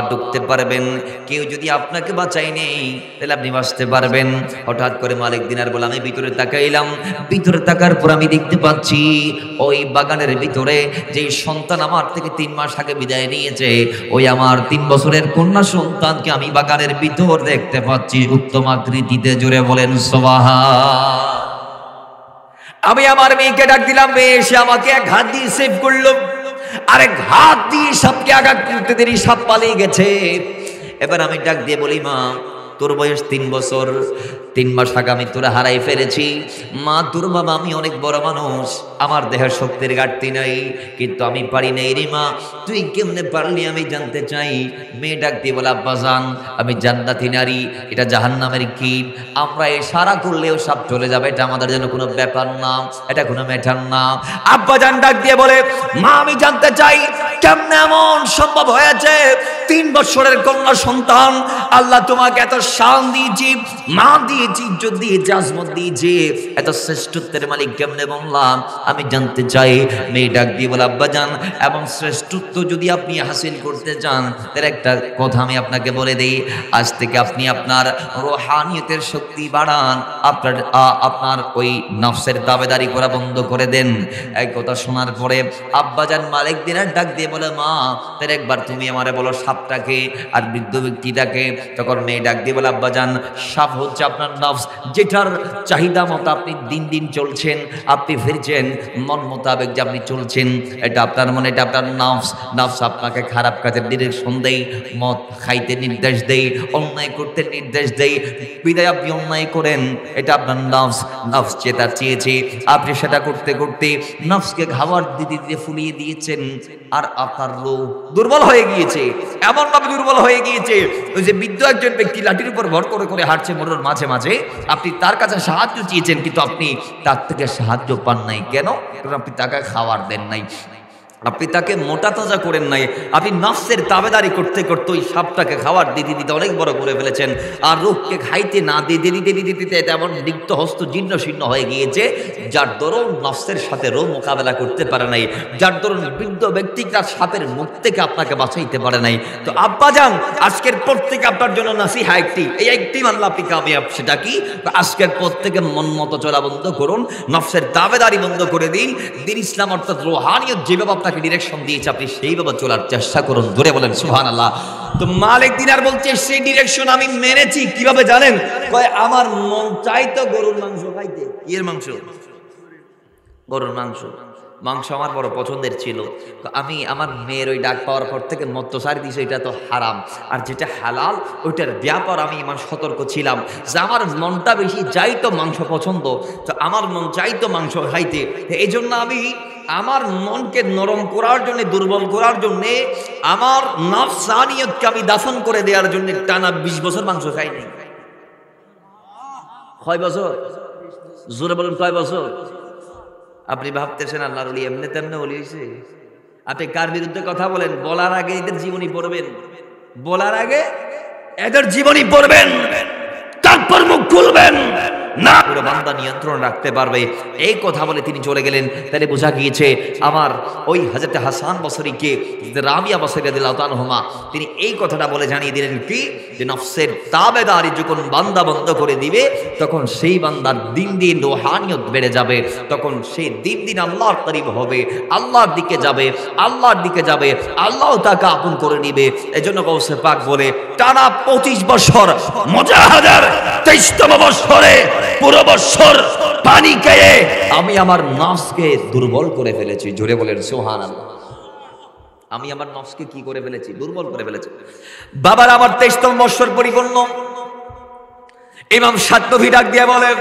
ঢুকতে পারবেন। কেউ যদি আপনাকে বাঁচাই নেই তাহলে আপনি বাঁচতে পারবেন। হঠাৎ করে মালিক দিনার বলে আমি ভিতরে তাকাইলাম, ভিতরে তাকার পর আমি দেখতে পাচ্ছি ওই বাগানের ভিতরে যে সন্তান আমার থেকে 3 মাস আগে বিদায় নিয়েছে, ওই আমার 3 বছরের কন্যা সন্তানকে আমি বাগানের ভিতর দেখতে পাচ্ছি উত্তম আকৃতিতে। জোরে বলেন সুবহান। আমি আমার মেয়েকে ডাক দিলাম, মেয়ে এসে আমাকে এক হাত দিয়ে সেভ করলো, আরেক হাত দিয়ে সাপকে আঘাত করতে দেরি সাপ পালিয়ে গেছে। এবার আমি ডাক দিয়ে বলি, মা তোর বয়স 3 বছর, 3 মাস আগে আমি তোরা হারাই ফেলেছি। মা তোর বাবা আমি অনেক বড় মানুষ, আমার দেহের শক্তির ঘাটতি নাই, কিন্তু আমি পারি নাই রে মা, তুই কেমনে পারলি আমি জানতে চাই। মেয়ে ডাক দিয়ে বলে, আব্বাজান আমি জান্নাতি নারী, এটা জাহান্নামের কি? আমরা ইশারা করলেও সব চলে যাবে, এটা আমাদের জন্য কোনো ব্যাপার না, এটা কোনো ম্যাটার না। আব্বাজান ডাক দিয়ে বলে, মা আমি জানতে চাই কেমনে এমন সম্ভব হয়েছে 3 বছরের কন্যা সন্তান আল্লাহ তোমাকে এত শান দিয়েছি, মা দিয়েছি, ইজ্জত দিয়েছি, আজমত দিয়েছি, এত শ্রেষ্ঠত্বের মালিক কেমনে বললাম আমি জানতে চাই। মেয়ে ডাক দিয়ে বলে, আব্বাজান এমন শ্রেষ্ঠত্ব যদি আপনি হাসিল করতে চান তার একটা কথা আমি আপনাকে বলে দেই। আজ থেকে আপনি আপনার রুহানিয়তের শক্তি বাড়ান, আপনার ওই নফসের দাবেদারি করা বন্ধ করে দেন। এই কথা শোনার পরে আব্বাজান মালিক দিনার ডাক দিয়ে বলে, মা তার একবার তুমি আমারে বলো সাপটাকে আর বৃদ্ধ ব্যক্তিটাকে। তখন মেয়ে ডাক দিয়ে বলে, আব্বাজান সাপ হচ্ছে আপনার নফস, যেটার চাহিদা মতো আপনি দিন দিন চলছেন, আপনি ফিরছেন মন মোতাবেক যে আপনি চলছেন, এটা আপনার মনে, এটা আপনার নফস। নফস আপনাকে খারাপ কাজের ডিরেকশন দেয়, মদ খাইতে নির্দেশ দেয়, অন্যায় করতে নির্দেশ দেয়, বিদায় আপনি অন্যায় করেন, এটা আপনার নফস। নফস যেটা চেয়েছে আপনি সেটা করতে করতে নফসকে খাবার দিতে দিতে ফুলিয়ে দিয়েছেন, আর আপনার রূহ দুর্বল হয়ে গিয়েছে, এমন ভাবে দুর্বল হয়ে গিয়েছে ওই যে বৃদ্ধ একজন ব্যক্তি লাঠির উপর ভর করে করে হাঁটছে মরুর মাঝে মাঝে, আপনি তার কাছে সাহায্য চেয়েছেন কিন্তু আপনি তার থেকে সাহায্য পান নাই। কেন? কারণ আপনি তাকে খাবার দেন নাই, আপনি তাকে মোটা তাজা করেন নাই, আপনি নফসের তাবেদারি করতে করতে ওই সাপটাকে খাবার দিতে দিতে অনেক বড় করে ফেলেছেন। আর রূহকে খাইতে না দিতে দিতে দিতে দিতে তেমন রিক্ত হস্ত জীর্ণ শীর্ণ হয়ে গিয়েছে, যার দরুন নফসের সাথে রূহ মোকাবেলা করতে পারে নাই, যার দরুন বৃদ্ধ ব্যক্তি তার সাপের মুখ থেকে আপনাকে বাঁচাইতে পারে নাই। তো আব্বাজান আজকের পর থেকে আপনার জন্য নাসিহা একটি, এই একটি মানলে আপনি কামিয়াব। সেটা কি? আজকের পর থেকে মন মতো চলা বন্ধ করুন, নফসের দাবেদারি বন্ধ করে দিন, দিন ইসলাম অর্থাৎ রুহানিয়ত যেভাবে আপনাকে ডিরেকশন দিয়েছে আপনি সেইভাবে চলার চেষ্টা করুন। ধরে বলেন সুবহানাল্লাহ। তো মালিক দিনার বলছে সেই ডিরেকশন আমি মেনেছি। কিভাবে জানেন? কয় আমার মন চাইতো গরুর মাংস খাইতে। কি এর মাংস? গরুর মাংস। মাংস আমার বড় পছন্দের ছিল। আমি আমার মেয়ের ওই ডাক পাওয়ার পর থেকে মত্ত সারি দিয়েছে এটা তো হারাম, আর যেটা হালাল ওইটার ব্যাপার আমি আমার সতর্ক ছিলাম যে আমার মনটা বেশি চাইতো মাংস পছন্দ, তো আমার মন চাইতো মাংস খাইতে। এই জন্য আমি আমার মনকে নরম করার জন্য, দুর্বল করার জন্য, আমার নফসানিয়তকে আমি দাফন করে দেওয়ার জন্য টানা 20 বছর মাংস খাই নাই। কয় বছর? জোরে বলেন কয় বছর? আপনি ভাবতেছেন আল্লাহর ওলি এমনি তেমনি ওলি হয়েছে। আপনি কার বিরুদ্ধে কথা বলেন? বলার আগে এদের জীবনী পড়বেন, বলার আগে এদের জীবনী পড়বেন, তারপর মুখ খুলবেন না। পুরো বান্দা নিয়ন্ত্রণ রাখতে পারবে। এই কথা বলে তিনি চলে গেলেন। তাহলে বোঝা গিয়েছে আমার ওই হযরত হাসান বসরিকে রাবিয়া বসরি রাদিয়াল্লাহু তাআলা আনহুমা তিনি এই কথাটা বলে জানিয়ে দিলেন কি, যে নফসের তাবেদারি যখন বান্দা বন্ধ করে দিবে তখন সেই বান্দার দিন দিন রুহানিয়ত বেড়ে যাবে, তখন সে দিন দিন আল্লাহর করিব হবে, আল্লাহর দিকে যাবে, আল্লাহর দিকে যাবে, আল্লাহ তাকে আপন করে নিবে। এজন্য গাউসে পাক বলে টানা 25 বছর মুজাহাদার 23তম বছরে পুরো বছর পানি খেয়ে আমি আমার নফসকে দুর্বল করে ফেলেছি। জোরে বলেন সুবহানাল্লাহ। আমি আমার নফসকে কি করে ফেলেছি? দুর্বল করে ফেলেছি। বাবার আমার 23তম বছর পরিপূর্ণ। ইমাম শাতনবী ডাক দিয়ে বলেন,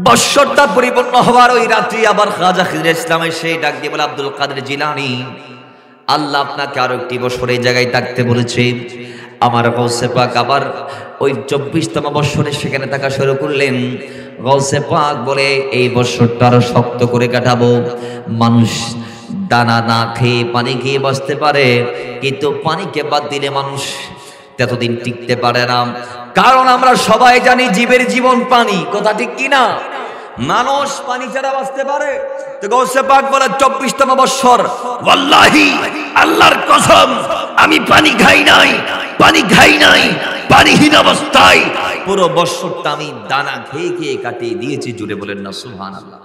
বছরটা পরিপূর্ণ হওয়ার ওই রাত্রি আবার খাজা খিজর ইসলামের সেই ডাক দিয়ে বলে, আব্দুল কাদের জিলানী আল্লাহ আপনাকে আরো একটি বছর এই জায়গায় থাকতে বলেছে। আমার গাউসে পাক আবার ওই 24তম বছরে সেখানে থাকা শুরু করলেন। গাউসে পাক বলে এই বছরটা আরো শক্ত করে কাটাবো। মানুষ দানা না খেয়ে পানি খেয়ে বাঁচতে পারে, কিন্তু পানিকে বাদ দিলে মানুষ ততদিন টিকতে পারে না। কারণ আমরা সবাই জানি জীবের জীবন পানি। কথা ঠিক কিনা? মানুষ পানি ছাড়া বাঁচতে পারে? তো গাউসে পাক বলে 24তম বছর, ওয়াল্লাহি আল্লাহর কসম আমি পানি খাই নাই, পানিহীন অবস্থায় পুরো বৎসরটা আমি দানা খেয়ে খেয়ে কাটিয়ে দিয়েছি। জুড়ে বলেন না সুবহানাল্লাহ।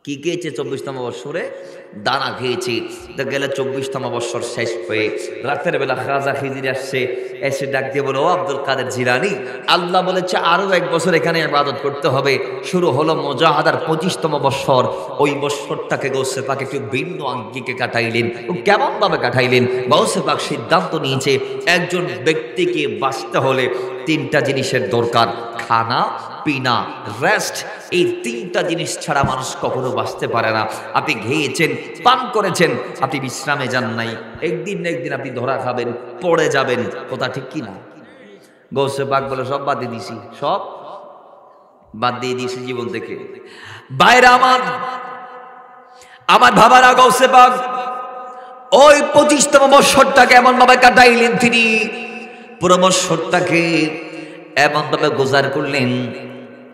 কি খেয়েছে 24তম বৎসরে? দানা খেয়েছি। তো গেলে 24তম বৎসর শেষ হয়ে রাতের বেলা খাজা খিজির আসছে, এসে ডাক দিয়ে বলো, ও আব্দুল কাদের জিলানী, আল্লাহ বলেছে আরো 1 বছর এখানে ইবাদত করতে হবে। শুরু হলো মুজাহাদার 25তম বৎসর। ওই বৎসরটাকে গৌসে পাক একটু ভিন্ন আঙ্গিকে কাটাইলেন। কেমন ভাবে কাটাইলেন? গৌসে পাক সিদ্ধান্ত নিয়েছে একজন ব্যক্তিকে বাঁচতে হলে 3টা জিনিসের দরকার, খানা, পিনা, রেস্ট। এই 3টা জিনিস ছাড়া মানুষ কখনো বাঁচতে পারে না। আপনি খেয়েছেন, পান করেছেন, আপনি বিশ্রামে যান নাই, একদিন না একদিন আপনি ধরা খাবেন, পড়ে যাবেন। কথা ঠিক কি না? গৌসে পাক বলে সব বাদ দিয়ে দিছি, সব বাদ দিয়ে দিয়েছি জীবন থেকে। বাইরে আমার ভাবারা, গৌসে পাক ওই 25তম বৎসরটাকে এমন ভাবে কাটাইলেন, তিনি পুরো বৎসরটাকে এমন ভাবে গুজার করলেন,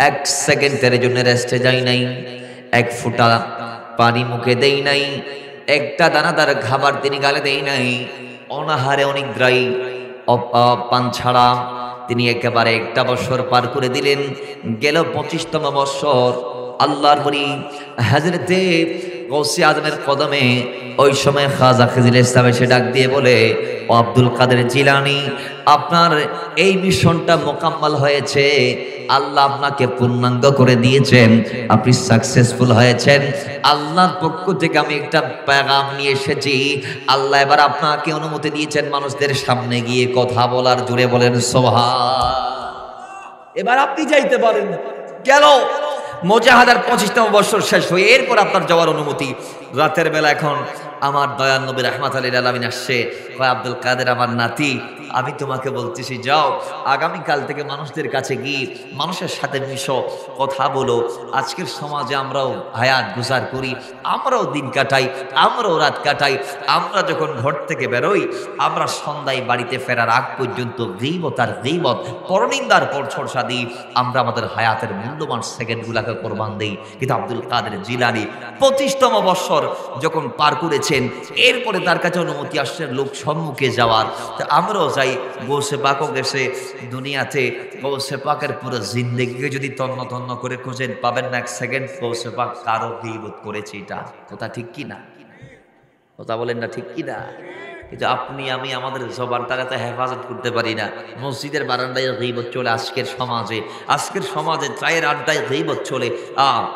1 সেকেন্ডের জন্য রেস্টে যাই নাই, 1 ফোঁটা পানি মুখে দেই নাই, একটা দানাদার খাবার তিনি গালে দেই নাই। অনাহারে অনিদ্রায় পান ছাড়া তিনি একেবারে 1টা বছর পার করে দিলেন। গেল 25তম বৎসর। আল্লাহর বলি হযরতে গৌসে আজমের কদমে ওই সময় খাজা খিজির ইসলাম এসে ডাক দিয়ে বলে, ও আব্দুল কাদের জিলানী, আপনার এই মিশনটা মোকাম্মল হয়েছে, আল্লাহ আপনাকে পূর্ণাঙ্গ করে দিয়েছেন, আপনি সাকসেসফুল হয়েছেন। আল্লাহর পক্ষ থেকে আমি একটা পেগাম নিয়ে এসেছি। আল্লাহ এবার আপনাকে অনুমতি দিয়েছেন মানুষদের সামনে গিয়ে কথা বলার। জুড়ে বলেন সুবহান। এবার আপনি যাইতে পারেন। গেল মুজাহাদার 25তম বৎসর শেষ হয়ে এরপর আপনার যাওয়ার অনুমতি। রাতের বেলা এখন আমার দয়াল নবী রাহমাতুল লিল আলামিন আসছে, কয় আব্দুল কাদের আমার নাতি, আমি তোমাকে বলতেছি যাও, আগামীকাল থেকে মানুষদের কাছে গিয়ে মানুষের সাথে মিশো, কথা বলো। আজকের সমাজে আমরাও হায়াত গুজার করি, আমরাও দিন কাটাই, আমরাও রাত কাটাই। আমরা যখন ঘর থেকে বেরোই, আমরা সন্ধ্যায় বাড়িতে ফেরার আগ পর্যন্ত গীবত আর গীবত, পরনিন্দার পরচর্চা দিই। আমরা আমাদের হায়াতের মূল্যবান সেকেন্ডগুলোকে কোরবান দেই। কিন্তু আব্দুল কাদের জিলানী 25তম বৎসর যখন পার করেছেন, এরপরে তার কাছে অনুমতি আসছে লোক সম্মুখে যাওয়ার। তো আমরাও যাই। গৌসে পাকও গেছে দুনিয়াতে। গৌসে পাকের পুরো জিন্দেগিকে যদি তন্ন তন্ন করে খুঁজেন, পাবেন না 1 সেকেন্ড গৌসে পাক কারো গীবত করেছে। এটা কথা ঠিক কি না? কথা বলেন না, ঠিক কি না? কিন্তু আপনি আমি আমাদের জবানটাকে হেফাজত করতে পারি না। মসজিদের বারান্দায় গীবত চলে আজকের সমাজে চায়ের আড্ডায় গীবত চলে,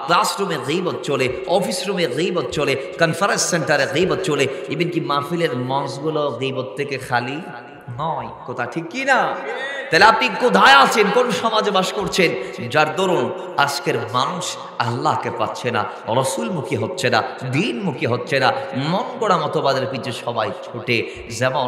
ক্লাসরুমে গীবত চলে, অফিস রুমে গীবত চলে, কনফারেন্স সেন্টারে গীবত চলে, ইভেন কি মাহফিলের মঞ্চগুলো গীবত থেকে খালি নয়। কথা ঠিক কি না? তাহলে আপনি কোথায় আছেন, কোন সমাজে বাস করছেন, যার দরুন আজকের মানুষ আল্লাহকে পাচ্ছে না, রসুলমুখী হচ্ছে না, দিনমুখী হচ্ছে না, মন গড়া মতবাদের পিছনে সবাই ছুটে। যেমন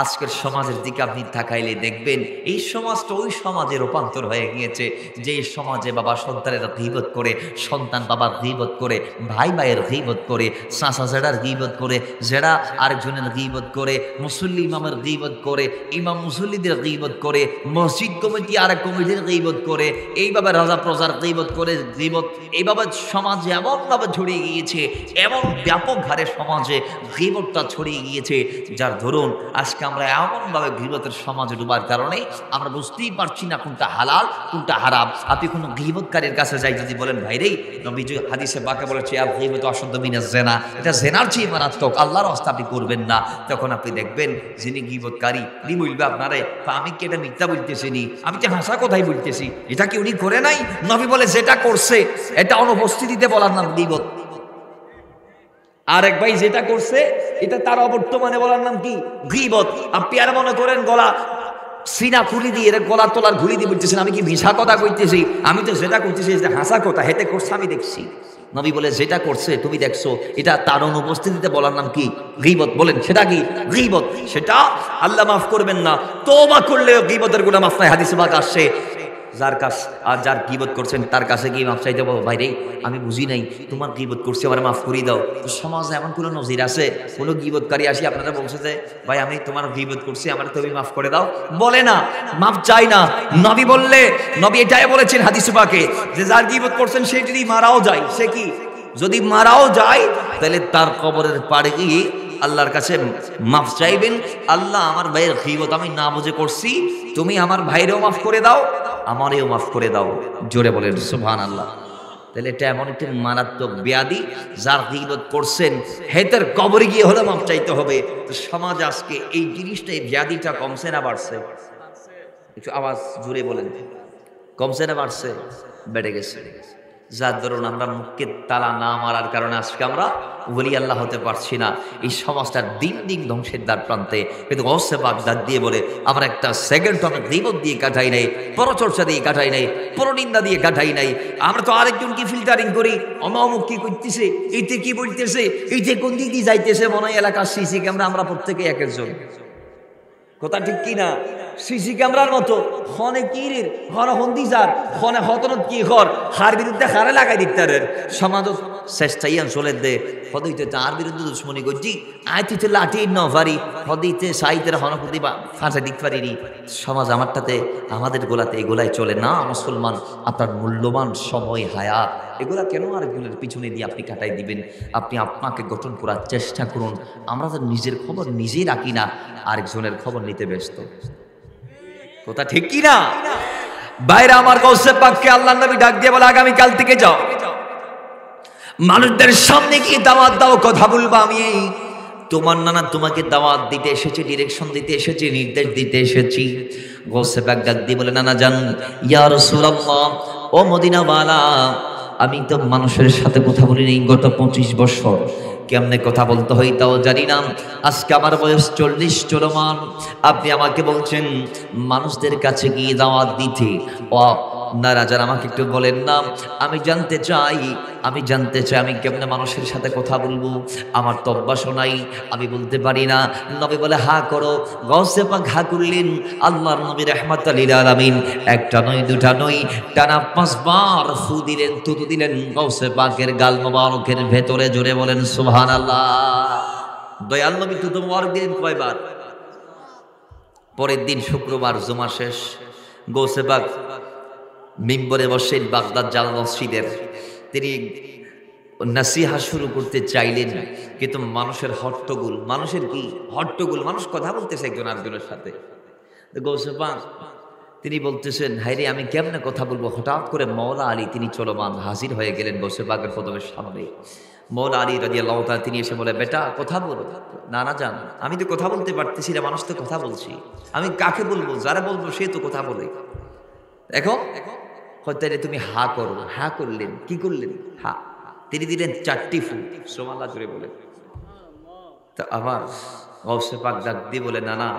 আজকের সমাজের দিকে আপনি তাকাইলে দেখবেন এই সমাজটা ওই সমাজে রূপান্তর হয়ে গিয়েছে, যে সমাজে বাবা সন্তানের গীবত করে, সন্তান বাবার গীবত করে, ভাই ভাইয়ের গীবত করে, চাচা জেডার গীবত করে, জেডা আরেকজনের গীবত করে, মুসল্লি ইমামের গীবত করে, ইমাম মুসল্লিদের গীবত করে, মসজিদ কমিটি আরেক কমিটির গীবত করে, এইভাবে রাজা প্রজার গীবত করে। গীবত এইভাবে সমাজে এমনভাবে ছড়িয়ে গিয়েছে, এমন ব্যাপক হারে সমাজে গীবতটা ছড়িয়ে গিয়েছে, যার ধরুন আজকে আমরা এমনভাবে গীবতের সমাজে ডুবার কারণে আমরা বুঝতেই পারছি না কোনটা হালাল কোনটা হারাম। আপনি কোনো গীবতকারীর কাছে যাই যদি বলেন, ভাই রে, নবীজি হাদিসে পাকে বলেছে আর গীবত অসাধ্য মিনাজ জিনা, এটা জিনার চেয়ে মারাত্মক, আল্লাহর রাস্তা আপনি করবেন না। তখন আপনি দেখবেন যিনি গীবতকারী তিনি বলবে আপনারে, আমি কি এটা মিথ্যা বলতেছি নি, আমি তো হাসা কথাই বলতেছি, এটা কি উনি করে নাই? নবী বলে যেটা করছে এটা অনুপস্থিতিতে বলার নাম গীবত। আরেক ভাই যেটা করছে এটা তার অবর্তমানে বলার নাম কি? গীবত। আপনি আর মনে করেন গলা সিনা খুলি দিয়ে গলা তোলার ঘুরি দিয়ে বলতেছেন আমি কি মিশা কথা কইতেছি, আমি তো যেটা করতেছি এটা হাসা কথা, হেতে করছে আমি দেখছি। নবী বলে যেটা করছে তুমি দেখছো, এটা তার অনুপস্থিতিতে বলার নাম কি? গীবত। বলেন সেটা কি? গীবত। সেটা আল্লাহ মাফ করবেন না, তওবা করলে গীবতের গুনাহ মাফ নাই। হাদিসে পাক আসছে যার গীবত করছেন তার কাছে গিয়ে মাফ চাইতে বলো, ভাই রে আমি বুঝি নাই, তোমার গীবত করছি, আমার মাফ করিয়ে দাও। সমাজে এমন কোনো নজির আছে কোনো গীবতকারী আসি আপনারা বলছে যে ভাই আমি তোমার গীবত করছি, আমার তুমি মাফ করে দাও? বলে না, মাফ চাই না। নবী বললে, নবী এটাই বলেছেন হাদিসে পাকে যে যার গীবত করছেন সে যদি মারাও যায়, সে কি যদি মারাও যায় তাহলে তার কবরের পাড়ে গিয়ে আল্লাহর কাছে মাফ চাইবেন, আল্লাহ আমার ভাইয়ের গীবত আমি না বুঝে করছি, তুমি আমার ভাইরেও মাফ করে দাও, আমারেও মাফ করে দাও। জোরে বলেন সুবহানাল্লাহ। তাহলে এটা এমন একটি মারাত্মক ব্যাধি, যার গীবত করছেন হেতার কবরে গিয়ে হলে মাফ চাইতে হবে। তো সমাজ আজকে এই জিনিসটা, এই ব্যাধিটা কমছে না বাড়ছে? একটু আওয়াজ জুড়ে বলেন, কমছে না বাড়ছে? বেড়ে গেছে। যার ধরুন আমরা মুখকে তালা না মারার কারণে আজকে আমরা ওলি আল্লাহ হতে পারছি না। এই সমাজটার দিন দিন ধ্বংসের দ্বার প্রান্তে। কিন্তু গৌসে পাক ডাক দিয়ে বলে, আমরা একটা সেকেন্ড আমরা গীবত দিয়ে কাটাই নাই, পরচর্চা দিয়ে কাটাই নাই, পরনিন্দা দিয়ে কাটাই নাই। আমরা তো আরেকজনকে ফিল্টারিং করি, অমুক কি করতেছে, এইতে কি বলতেছে, এইতে কোন দিক দিয়ে যাইতেছে, মনে হয় এলাকার সিসি ক্যামেরা আমরা প্রত্যেকে এক একজন। কথা ঠিক কিনা? সিসি ক্যামেরার মতো হনে কিরির হন হন্দি যার হনে হতনত কি ঘর হার বিরুদ্ধে হারে লাগাই দিতে সমাজ চেষ্টাই অঞ্চলের দে হদিতে তার বিরুদ্ধে দুশ্মনী করছি আইতে লাঠি নভারি হদিতে সাইতের হনপতি বা ফাঁসা দিতে পারিনি। সমাজ আমারটাতে আমাদের গোলাতে এগুলাই চলে না। মুসলমান, আপনার মূল্যবান সময় হায়াত এগুলা কেন আরেকজনের পিছনে দিয়ে আপনি কাটাই দিবেন? আপনি আপনাকে গঠন করার চেষ্টা করুন। আমরা তো নিজের খবর নিজেই রাখি না, আরেকজনের খবর নিতে ব্যস্ত। কথা ঠিক কি না? বাইরে আমার গৌসে পাককে আল্লাহ নবী ডাক দিয়ে বলে, আগামীকাল থেকে যাও, মানুষদের সামনে গিয়ে দাওয়াত দাও, কথা বলবো আমি। তোমার নানা তোমাকে দাওয়াত দিতে এসেছে, ডিরেকশন দিতে এসেছে, নির্দেশ দিতে এসেছি। গৌসে পাক ডাক দিয়ে বলে, নানা জান, ইয়া রাসূলুল্লাহ, ও মদিনাওয়ালা, আমি তো মানুষের সাথে কথা বলিনি গত 25 বছর। কেমনে কথা বলতে হয় তাও জানি না। আজকে আমার বয়স 40 চলমান। আপনি আমাকে বলছেন মানুষদের কাছে গিয়ে দাওয়াত দিতে। ও না রাজার, আমাকে একটু বলেন না। আমি জানতে চাই আমি কেমনে মানুষের সাথে কথা বলবো। আমার তো অভ্যাস নাই, আমি বলতে পারি না। নবী বলে, হা করো। গৌসে পাক হা করলেন। আল্লাহর নবী রাহমাতুল লিল আলামিন একটা নয় দুটা নয় টানা 5 বার ফু দিলেন, থুতু দিলেন গৌসে পাকের গাল মোবারকের ভেতরে। জোরে বলেন সুবহানাল্লাহ। দয়াল নবী থুতু মোবারক দিলেন কয়বার? পরের দিন শুক্রবার, জুমা শেষ, গৌসে পাক মিম্বরে বসেন বাগদাদ জামে মসজিদের। তিনি নাসিহা শুরু করতে চাইলেন, কিন্তু মানুষের হট্টগোল, মানুষের কি হট্টগোল, মানুষ কথা বলতেছে একজন আরেকজনের সাথে। গৌসে পাক তিনি বলতেছেন, হায়রে আমি কেমনে কথা বলবো। হঠাৎ করে মওলা আলী তিনি চলমান হাজির হয়ে গেলেন গৌসে পাকের কদমের সামনে। মওলা আলী রাদিয়াল্লাহু তাআলা তিনি এসে বলে, বেটা কথা বলো। না জান, আমি তো কথা বলতে পারতেছি না, মানুষ তো কথা বলছি, আমি কাকে বলবো? যারা বলবো সে তো কথা বলে। এখন হয়তো তুমি হা করো। হা করলেন, কি করলেন? হা। তিনি দিলেন 4টি ফু। সুবহানাল্লাহ জুড়ে বলেন। তো আবার গৌসে পাক ডাক দিয়ে বলে, না,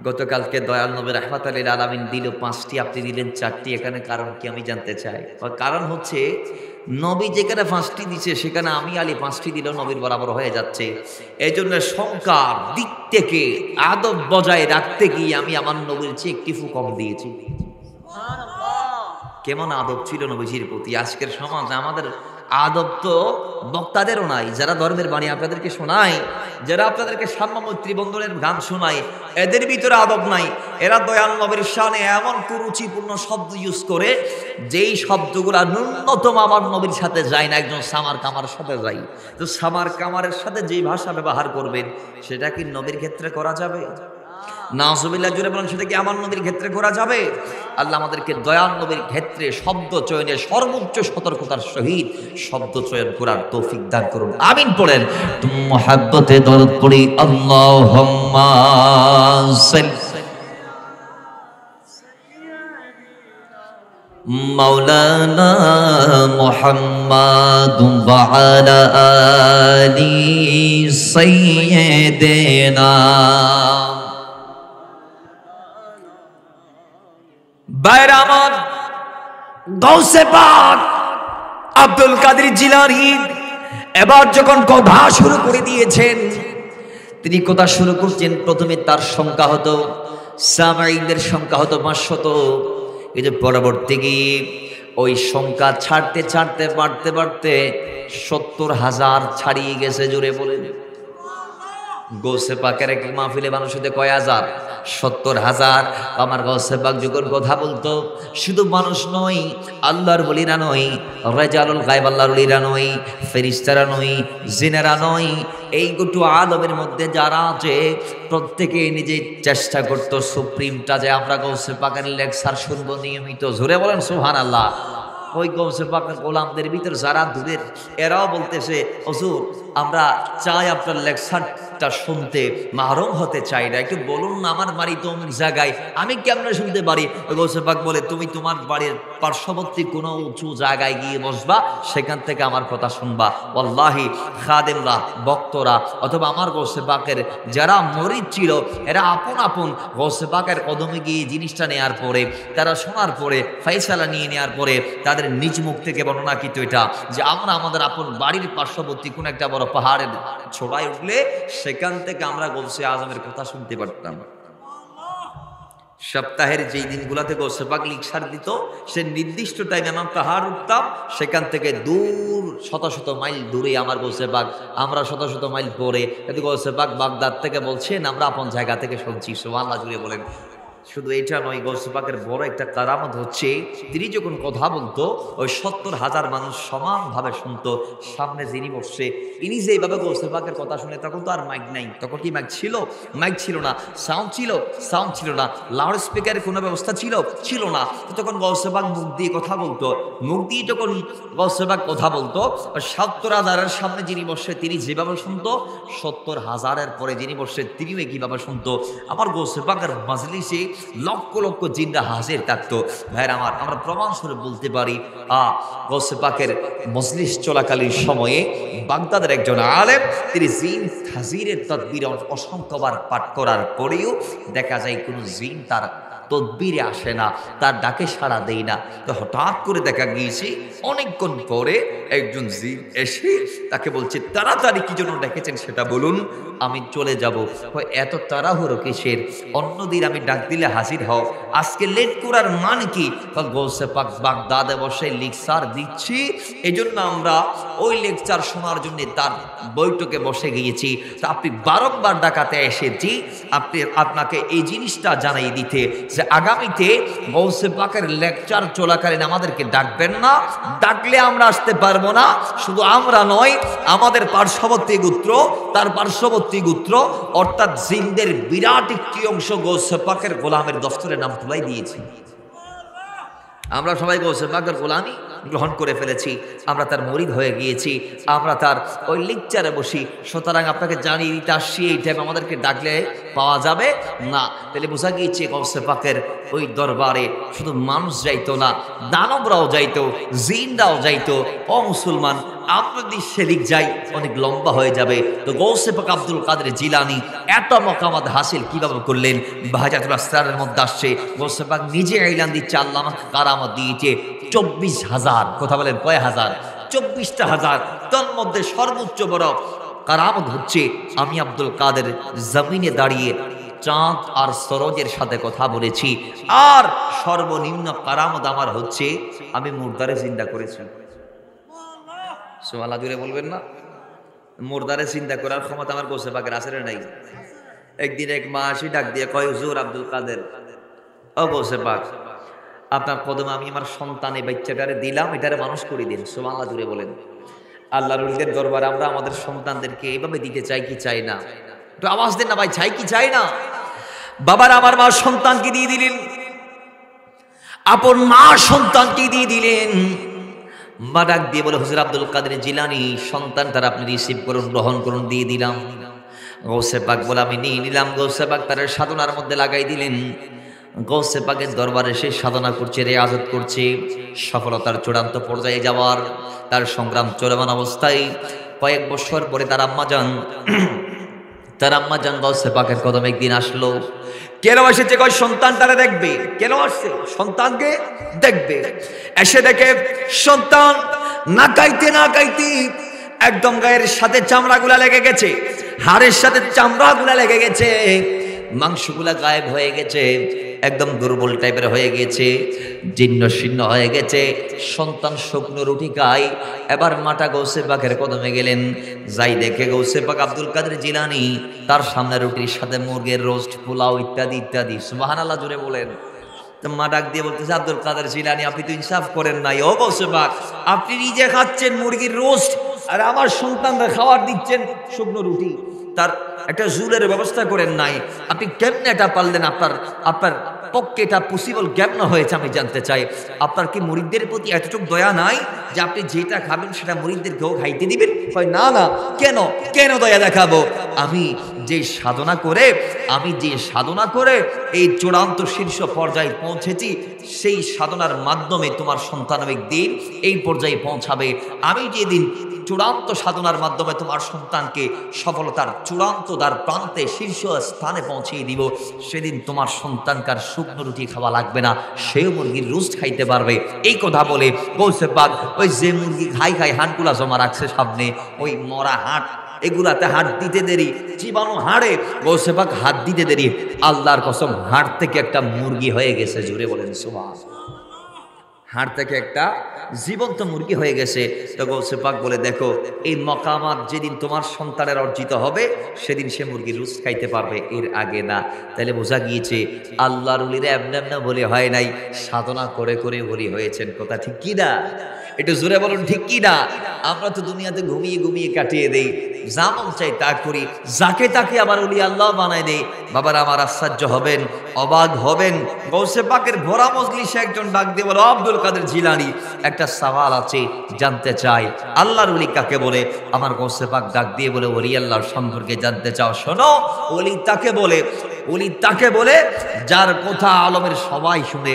গতকালকে দয়াল নবী রাহমাতুল লিল আলামিন দিল 5টি, আপনি দিলেন 4টি। এখানে কারণ কি আমি জানতে চাই। কারণ হচ্ছে নবী যেখানে 5টি দিচ্ছে সেখানে আমি আলী 5টি দিল নবীর বরাবর হয়ে যাচ্ছে। এই জন্য সংখ্যার দিক থেকে আদব বজায় রাখতে গিয়ে আমি আমার নবীর চেয়ে 1টি ফু কম দিয়েছি। কেমন আদব ছিল নবীজির প্রতি। আজকের সমাজ আমাদের আদব তো বক্তাদেরও নাই। যারা ধর্মের বাণী আপনাদেরকে শোনায়, যারা আপনাদেরকে সাম্য মৈত্রী বন্ধনের গান শোনায়, এদের ভিতরে আদব নাই। এরা দয়াল নবীর শানে এমন কুরুচিপূর্ণ শব্দ ইউজ করে, যেই শব্দগুলা ন্যূনতম আমার নবীর সাথে যায় না, একজন সামার কামার সাথে যায়। তো সামার কামারের সাথে যেই ভাষা ব্যবহার করবেন সেটা কি নবীর ক্ষেত্রে করা যাবে? নাউজুবিল্লাহ জুড়ে বলেন, সেটা কি আমার নবীর ক্ষেত্রে করা যাবে? আল্লাহ আমাদেরকে দয়াল নবীর ক্ষেত্রে শব্দ চয়নে সর্বোচ্চ সতর্কতার সহিত শব্দ চয়ন করার তৌফিক দান করুন। আমিন পড়েন। মুহাব্বতে দরুদ পড়ি, আল্লাহুম্মা মাওলানা মুহাম্মাদ ওয়া আলা আলি সাইয়্যিদিনা। বাইরে আমার গৌসে পাক আব্দুল কাদের জিলানী এবার যখন কথা শুরু করে দিয়েছেন, তিনি কথা শুরু করছেন। প্রথমে তার সংখ্যা হতো, সামাঈদের সংখ্যা হতো 500। কিন্তু পরবর্তী গিয়ে ওই সংখ্যা ছাড়তে ছাড়তে বাড়তে বাড়তে 70,000 ছাড়িয়ে গেছে। জুড়ে বলেন। গৌসে পাকের এক মাহফিলে মানুষ হতে কয় হাজার? 70,000। আমার গাউসে পাক যখন কথা বলতো, শুধু মানুষ নয়, আল্লাহর ওলিরা নয়, রেজালুল গায়ব আল্লাহর ওলিরা নয়, ফেরেশতারা নয়, জিনেরা নয়, এই গোটা আলমের মধ্যে যারা আছে প্রত্যেকে নিজে চেষ্টা করতো সুপ্রিমটা যে আমরা গাউসে পাকের লেকচার শুনবো নিয়মিত। জোরে বলেন সুবহানাল্লাহ। ওই গাউসে পাকের গোলামদের ভিতর যারা দূরের, এরাও বলতেছে হুজুর আমরা চাই আপনার লেকচারটা শুনতে, মাহরুম হতে চাই না, একটু বলুন না, আমার বাড়ি তো অমুক জায়গায়, আমি কেমনে শুনতে পারি? গাউসে পাক বলে তুমি তোমার বাড়ির পার্শ্ববর্তী কোনো উঁচু জায়গায় গিয়ে বসবা, সেখান থেকে আমার কথা শুনবা। ওয়াল্লাহি খাদেমরা, ভক্তরা অথবা আমার গাউসে পাকের যারা মরিদ ছিল, এরা আপন আপন গাউসে পাকের কদমে গিয়ে জিনিসটা নেয়ার পরে, তারা শোনার পরে, ফাইসালা নিয়ে নেওয়ার পরে তাদের নিজ মুখ থেকে বর্ণনাকৃত এটা যে আমরা আমাদের আপন বাড়ির পার্শ্ববর্তী কোন একটা বড় পাহাড়ের ছোড়ায় উঠলে সেখান থেকে আমরা গৌসে আজমের কথা শুনতে পারতাম। সপ্তাহের যেই দিনগুলোতে গৌসে পাক লেকচার দিত, সে নির্দিষ্ট টাইমে আমরা পাহাড় উঠতাম, সেখান থেকে দূর শত শত মাইল দূরে আমার গৌসে পাক, আমরা শত শত মাইল পরে কিন্তু গৌসে পাক বাগদাদ থেকে বলছেন আমরা আপন জায়গা থেকে শুনছি। সুবহানাল্লাহ জুড়ে বলেন। শুধু এটা নয়, গৌসে পাকের বড় একটা কারামত হচ্ছে তিনি যখন কথা বলতো ওই 70,000 মানুষ সমানভাবে শুনতো। সামনে যিনি বসছে ইনি যেভাবে গৌসে পাকের কথা শুনে, তখন তো আর মাইক নাই, তখন কি মাইক ছিল? মাইক ছিল না। সাউন্ড ছিল না। লাউড স্পিকারের কোনো ব্যবস্থা ছিল না। তখন গৌসে পাক মুখ দিয়ে কথা বলতো। মুখ দিয়ে যখন গৌসে পাক কথা বলতো, 70,000-এর সামনে যিনি বসে তিনি যেভাবে শুনতো, 70,000-এর পরে যিনি বসে তিনিও একইভাবে শুনতো। আমার গৌসে পাকের মাজলিসে লক্ষ লক্ষ জিন্না হাজির থাকতো। ভাইরা আমার, আমরা প্রমাণস্বরূপ বলতে পারি গৌসে পাকের মজলিস চলাকালীন সময়ে বাগদাদের একজন আলেম তিনি জিন হাজিরের তদবির অসংখ্যবার পাঠ করার পরেও দেখা যায় কোনো জিন তার তদবিরে আসে না, তার ডাকে সাড়া দেয় না। তো হঠাৎ করে দেখা গিয়েছে অনেকক্ষণ পরে একজন জিন এসে তাকে বলছে তাড়াতাড়ি কি জন্য ডেকেছেন সেটা বলুন, আমি চলে যাব। এত তাড়াহুড়ো কিসের? অন্যদিন আমি ডাক দিলে হাজির হও, আজকে লেট করার মানে কি? গৌসে পাক বাগদাদে বসে লেকচার দিচ্ছি, এজন্য আমরা ওই লেকচার শোনার জন্য তার বৈঠকে বসে গিয়েছি। তা আপনি বারংবার ডাকাতে এসেছি আপনাকে এই জিনিসটা জানাই দিতে যে আগামীতে গৌসে পাকের লেকচার চলাকালীন আমাদেরকে ডাকবেন না, ডাকলে আমরা আসতে পারবো না। শুধু আমরা নয়, আমাদের পার্শ্ববর্তী গোত্র, তার পার্শ্ববর্তী গোত্র অর্থাৎ জিনদের বিরাট একটি অংশ গৌসে পাকের গোলামের দফতরে নাম তুলাই দিয়েছি। আমরা সবাই গৌসে পাকের গোলামি গ্রহণ করে ফেলেছি, আমরা তার মুরিদ হয়ে গিয়েছি, আমরা তার ওই লেকচারে বসি। সুতরাং আপনাকে জানিয়ে দিতে আসছি এই টাইম আমাদেরকে ডাকলে পাওয়া যাবে না। তাহলে বোঝা গিয়েছে গৌসে পাকের ওই দরবারে শুধু মানুষ যাইতো না, দানবরাও যাইতো, জিনরাও যাইতো। মুসলমান, আমরা যদি সেদিক যাই অনেক লম্বা হয়ে যাবে। তো গৌসে পাক আব্দুল কাদের জিলানী এত মকামাত হাসিল কিভাবে করলেন? বাহাজাতুল আসরারের মধ্যে আসছে গৌসে পাক নিজে এলান দিচ্ছে আল্লাহ আমাকে কারামত দিয়েছে 24,000। কথা বলেন কয় হাজার? 24টা হাজার। তার মধ্যে সর্বোচ্চ বড় কারামত হচ্ছে আমি আব্দুল কাদের জমিনে দাঁড়িয়ে চাঁদ আর সরোজের সাথে কথা বলেছি। আর সর্বনিম্ন কারামত আমার হচ্ছে আমি মুর্দারে জিন্দা করেছি। সুবহানাল্লাহ জুড়ে বলবেন না? মুর্দারে চিন্তা করার ক্ষমতা আমার গৌসে পাকের আসরে নাই। একদিন এক মা আসি ডাক দিয়ে কয় হুজুর আব্দুল কাদের, ও গৌসে পাক আপনার কদমে আমি আমার সন্তান এই বাচ্চাটারে দিলাম, এটারে মানুষ করে দিন। সুবহানাল্লাহ জুড়ে বলেন। আল্লাহর ওলিদের দরবারে আমরা আমাদের সন্তানদেরকে এইভাবে দিতে চাই কি চাই না? একটু আওয়াজ দেন না ভাই, চাই কি চাই না? বাবার আমার মা সন্তানকে দিয়ে দিলেন, আপন মা সন্তানকে দিয়ে দিলেন। মা ডাক দিয়ে বলে হুজুর আব্দুল কাদের জিলানী সন্তান তারা আপনি রিসিভ করুন, গ্রহণ করুন, দিয়ে দিলাম। গৌসে পাক বলে আমি নিয়ে নিলাম। গৌসে পাক তার সাধনার মধ্যে লাগাই দিলেন। গৌসে পাকের দরবারে সে সাধনা করছে, রেয়াজত করছে, সফলতার চূড়ান্ত পর্যায়ে যাওয়ার তার সংগ্রাম চলমান অবস্থায় কয়েক বছর পরে তার আম্মা জান গৌসে পাকের কদমে একদিন আসলো। কেন এসেছে? কয় সন্তান তারা দেখবে। কেন আসছে? সন্তানকে দেখবে। এসে দেখে সন্তান না কাইতে একদম গায়ের সাথে চামড়াগুলা লেগে গেছে, হাড়ের সাথে চামড়াগুলা লেগে গেছে, মাংসগুলা গায়েব হয়ে গেছে। একদম দুর্বল টাইপের হয়ে গেছে, জীর্ণ শীর্ণ হয়ে গেছে, সন্তান শুকনো রুটি খায়। এবার মাটা গৌসে পাকের কদমে গেলেন, যাই দেখে গৌসে পাক আব্দুল কাদের জিলানী তার সামনে রুটির সাথে মুরগির রোস্ট, পোলাও ইত্যাদি ইত্যাদি। সুবহানাল্লাহ জুড়ে বলেন। মা ডাক দিয়ে বলতেছে, আব্দুল কাদের জিলানী আপনি তো ইনসাফ করেন নাই, ও গৌসে পাক আপনি নিজে খাচ্ছেন মুরগির রোস্ট আর আমার সন্তানরা খাওয়ার দিচ্ছেন শুকনো রুটি, তার একটা জুলের ব্যবস্থা করেন নাই, আপনি কেমনে এটা পারলেন? আপনার পক্ষে এটা পসিবল কেমন হয়েছে আমি জানতে চাই। আপনার কি মুরিদদের প্রতি এতটুকু দয়া নাই যে আপনি যেটা খাবেন সেটা মুরিদদেরকেও খাইতে দিবেন? হয় না না, কেন কেন দয়া দেখাবো? আমি যে সাধনা করে এই চূড়ান্ত শীর্ষ পর্যায়ে পৌঁছেছি, সেই সাধনার মাধ্যমে তোমার সন্তান একদিন এই পর্যায়ে পৌঁছাবে। আমি যেদিন চূড়ান্ত সাধনার মাধ্যমে তোমার সন্তানকে সফলতার চূড়ান্ত দ্বার প্রান্তে শীর্ষ স্থানে পৌঁছিয়ে দিব, সেদিন তোমার সন্তানকার শুকনো রুটি খাওয়া লাগবে না, সেও মুরগির রোস্ট খাইতে পারবে। এই কথা বলে গৌসে পাক ওই যে মুরগি খাই হাড়গুলা জমা রাখছে সামনে, ওই মরা হাড়, এগুলাতে হাত দিতে দেরি, জীবাণু হাড়ে গৌসে পাক হাত দিতে দেরি, আল্লাহর কসম হাড় থেকে একটা মুরগি হয়ে গেছে। জুড়ে বলেন সুবহানাল্লাহ। হাড় থেকে একটা জীবন্ত মুরগি হয়ে গেছে। তো গৌসে পাক বলে, দেখো এই মকামাত যেদিন তোমার সন্তানের অর্জিত হবে সেদিন সে মুরগির রোস্ট খাইতে পারবে, এর আগে না। তাহলে বোঝা গিয়েছে আল্লাহর ওলিরা এমনি এমনি বলে হয় নাই, সাধনা করে করে বলি হয়েছেন। কথা ঠিক কি না? একটু জোরে বলুন ঠিক কি না? আমরা তো দুনিয়াতে ঘুমিয়ে ঘুমিয়ে কাটিয়ে দেই, যা মন চাই তা করি, যাকে তাকে আবার ওলি আল্লাহ বানায় দেই। বাবার আমার আশ্চর্য হবেন, অবাক হবেন। গৌসে পাকের ভরা মজলিসে একজন ডাক দিয়ে বলো, আব্দুল কাদের জিলানী একটা সওয়াল আছে, জানতে চাই আল্লাহর ওলি কাকে বলে? আমার গৌসে পাক ডাক দিয়ে বলে, ওলি আল্লাহর সম্পর্কে জানতে চাও? শোনো, ওলি তাকে বলে যার কথা আলমের সবাই শুনে,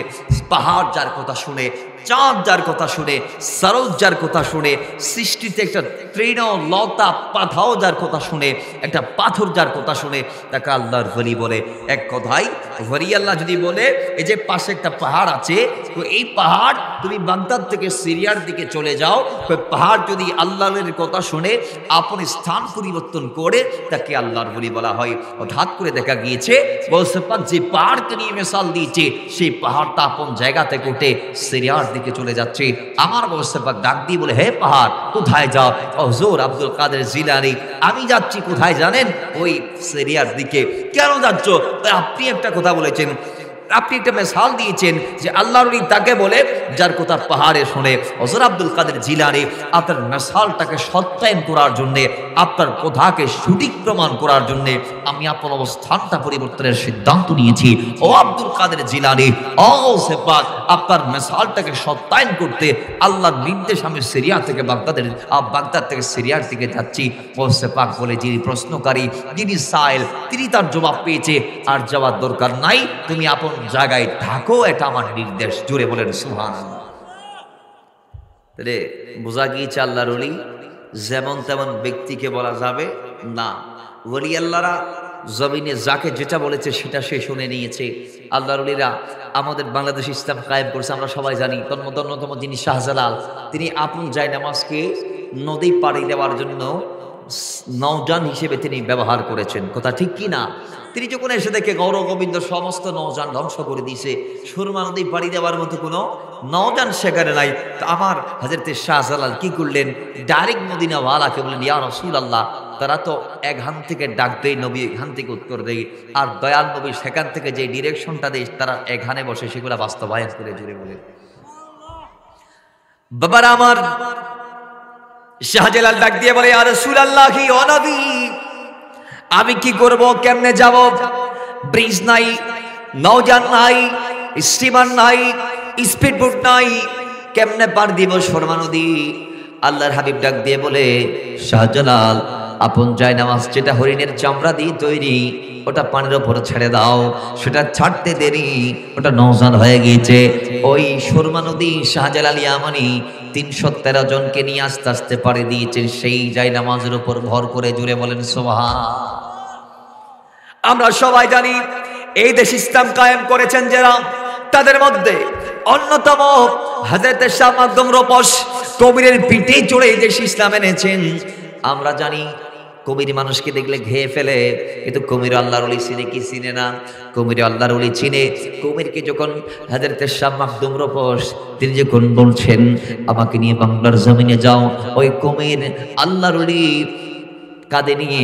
পাহাড় যার কথা শুনে, চাঁদ যার কথা শুনে, সরোজ যার কথা শুনে, সৃষ্টিতে একটা তৃণ লতা পাতাও যার কথা শুনে, একটা পাথর যার কথা শুনে, তাকে আল্লাহর ওলি বলে। এক কথায় ওলি আল্লাহ যদি বলে এই যে পাশে একটা পাহাড় আছে, তো এই পাহাড় তুমি বাগদাদ থেকে সিরিয়ার দিকে চলে যাও, তো পাহাড় যদি আল্লাহর কথা শুনে আপন স্থান পরিবর্তন করে, তাকে আল্লাহর ওলি বলা হয়। হঠাৎ করে দেখা গিয়েছে গৌসে পাক যে পাহাড়কে নিয়ে মিসাল দিয়েছে, সেই পাহাড়টা আপন জায়গা থেকে উঠে সিরিয়ার দিকে চলে যাচ্ছে। আমার গৌসে পাক ডাক দিয়ে বলে, হে পাহাড় কোথায় যাও? হুজুর আব্দুল কাদের জিলানী আমি যাচ্ছি কোথায় জানেন? ওই সিরিয়ার দিকে। কেন যাচ্ছ? আপনি একটা কথা বলেছেন, আপনি একটা মিসাল দিয়েছেন যে আল্লাহর ওলি তাকে বলে যার কথা পাহাড়ে শুনে। হুজুর আব্দুল কাদের জিলানী আপনার মিসালটাকে সত্যায়ন করার জন্যে, আপনার কথাকে সঠিক প্রমাণ করার জন্যে আমি আপনার অবস্থানটা পরিবর্তনের সিদ্ধান্ত নিয়েছি। ও আব্দুল কাদের জিলানী, ও গৌসে পাক, আপনার মিসালটাকে সত্যায়ন করতে আল্লাহর নির্দেশ আমি সিরিয়া থেকে বাগদাদ থেকে সিরিয়ার দিকে যাচ্ছি। গৌসে পাক বলে, যিনি প্রশ্নকারী, যিনি সাইল, তিনি তার জবাব পেয়েছে, আর যাওয়ার দরকার নাই, তুমি আপন জায়গায় থাকো, এটা আমার নির্দেশ। জুড়ে বলেন সুবহানাল্লাহ। তাহলে বোঝা গিয়েছে আল্লাহর ওলি যেমন তেমন ব্যক্তিকে বলা যাবে না। ওলি আল্লাহরা জমিনে যাকে যেটা বলেছে সেটা সে শুনে নিয়েছে। আল্লাহর ওলিরা আমাদের বাংলাদেশ ইসলাম কায়েম করছে, আমরা সবাই জানি। অন্যতম যিনি শাহজালাল, তিনি আপন জায়নামাজকে নদী পাড়ি দেওয়ার জন্য নৌযান হিসেবে তিনি ব্যবহার করেছেন। কথা ঠিক কি না? তিনি যখন এসে দেখে গৌর গোবিন্দ সমস্ত নৌযান ধ্বংস করে দিয়েছে, সুরমা নদী পাড়ি দেওয়ার মতো কোনো নৌযান সেখানে নাই, তো আমার হযরতে শাহজালাল কি করলেন? ডাইরেক্ট মদিনাওয়ালাকে বললেন, ইয়া রাসূলুল্লাহ, তারা তো এখান থেকে ডাক দেয়, নবী এখান থেকে উত্তর দেয়, আর দয়াল নবী সেখান থেকে যে ডিরেকশনটা দেয় তারা এখানে বসে সেগুলো বাস্তবায়ন করে। জুড়ে বলে বাবারা আমার, শাহজালাল ডাক দিয়ে বলে, ইয়া রাসূলুল্লাহ, কি ও নবী, আমি কি করব? কেমনে যাব? ব্রিজ নাই, নৌযান নাই, স্টিমার নাই, স্পিডবোট নাই, কেমনে পার দিব সুরমা নদী? আল্লাহর হাবিব ডাক দিয়ে বলে, শাহজালাল, আপন জায়নামাজ যেটা হরিণের চামড়া দিয়ে তৈরি, ওটা পানির ওপর ছেড়ে দাও, সেটা ছাড়তে দেরি, ওটা নৌযান হয়ে গিয়েছে। ওই সুরমা নদী শাহজালাল ইয়ামানি 313 জনকে নিয়ে আস্তে আস্তে পাড়ি দিয়েছেন সেই জায়নামাজের উপর ভর করে। জুড়ে বলেন সুবহান। আমরা সবাই জানি এই দেশ ইসলাম কায়েম করেছেন যারা, তাদের মধ্যে অন্যতম হযরত শাহ মাকদুম রূপস কবিরের পিঠে চড়ে এই দেশ ইসলাম এনেছেন। আমরা জানি কুমির মানুষকে দেখলে ঘেয়ে ফেলে, কিন্তু কুমির আল্লাহর ওলি চিনে কি চিনে না? কুমির আল্লাহর ওলি চিনে। কুমিরকে যখন হযরত শাহ মাখদুম রূপস তিনি যখন বলছেন আমাকে নিয়ে বাংলার জমিনে যাও, ওই কুমির আল্লাহর ওলি কাঁধে নিয়ে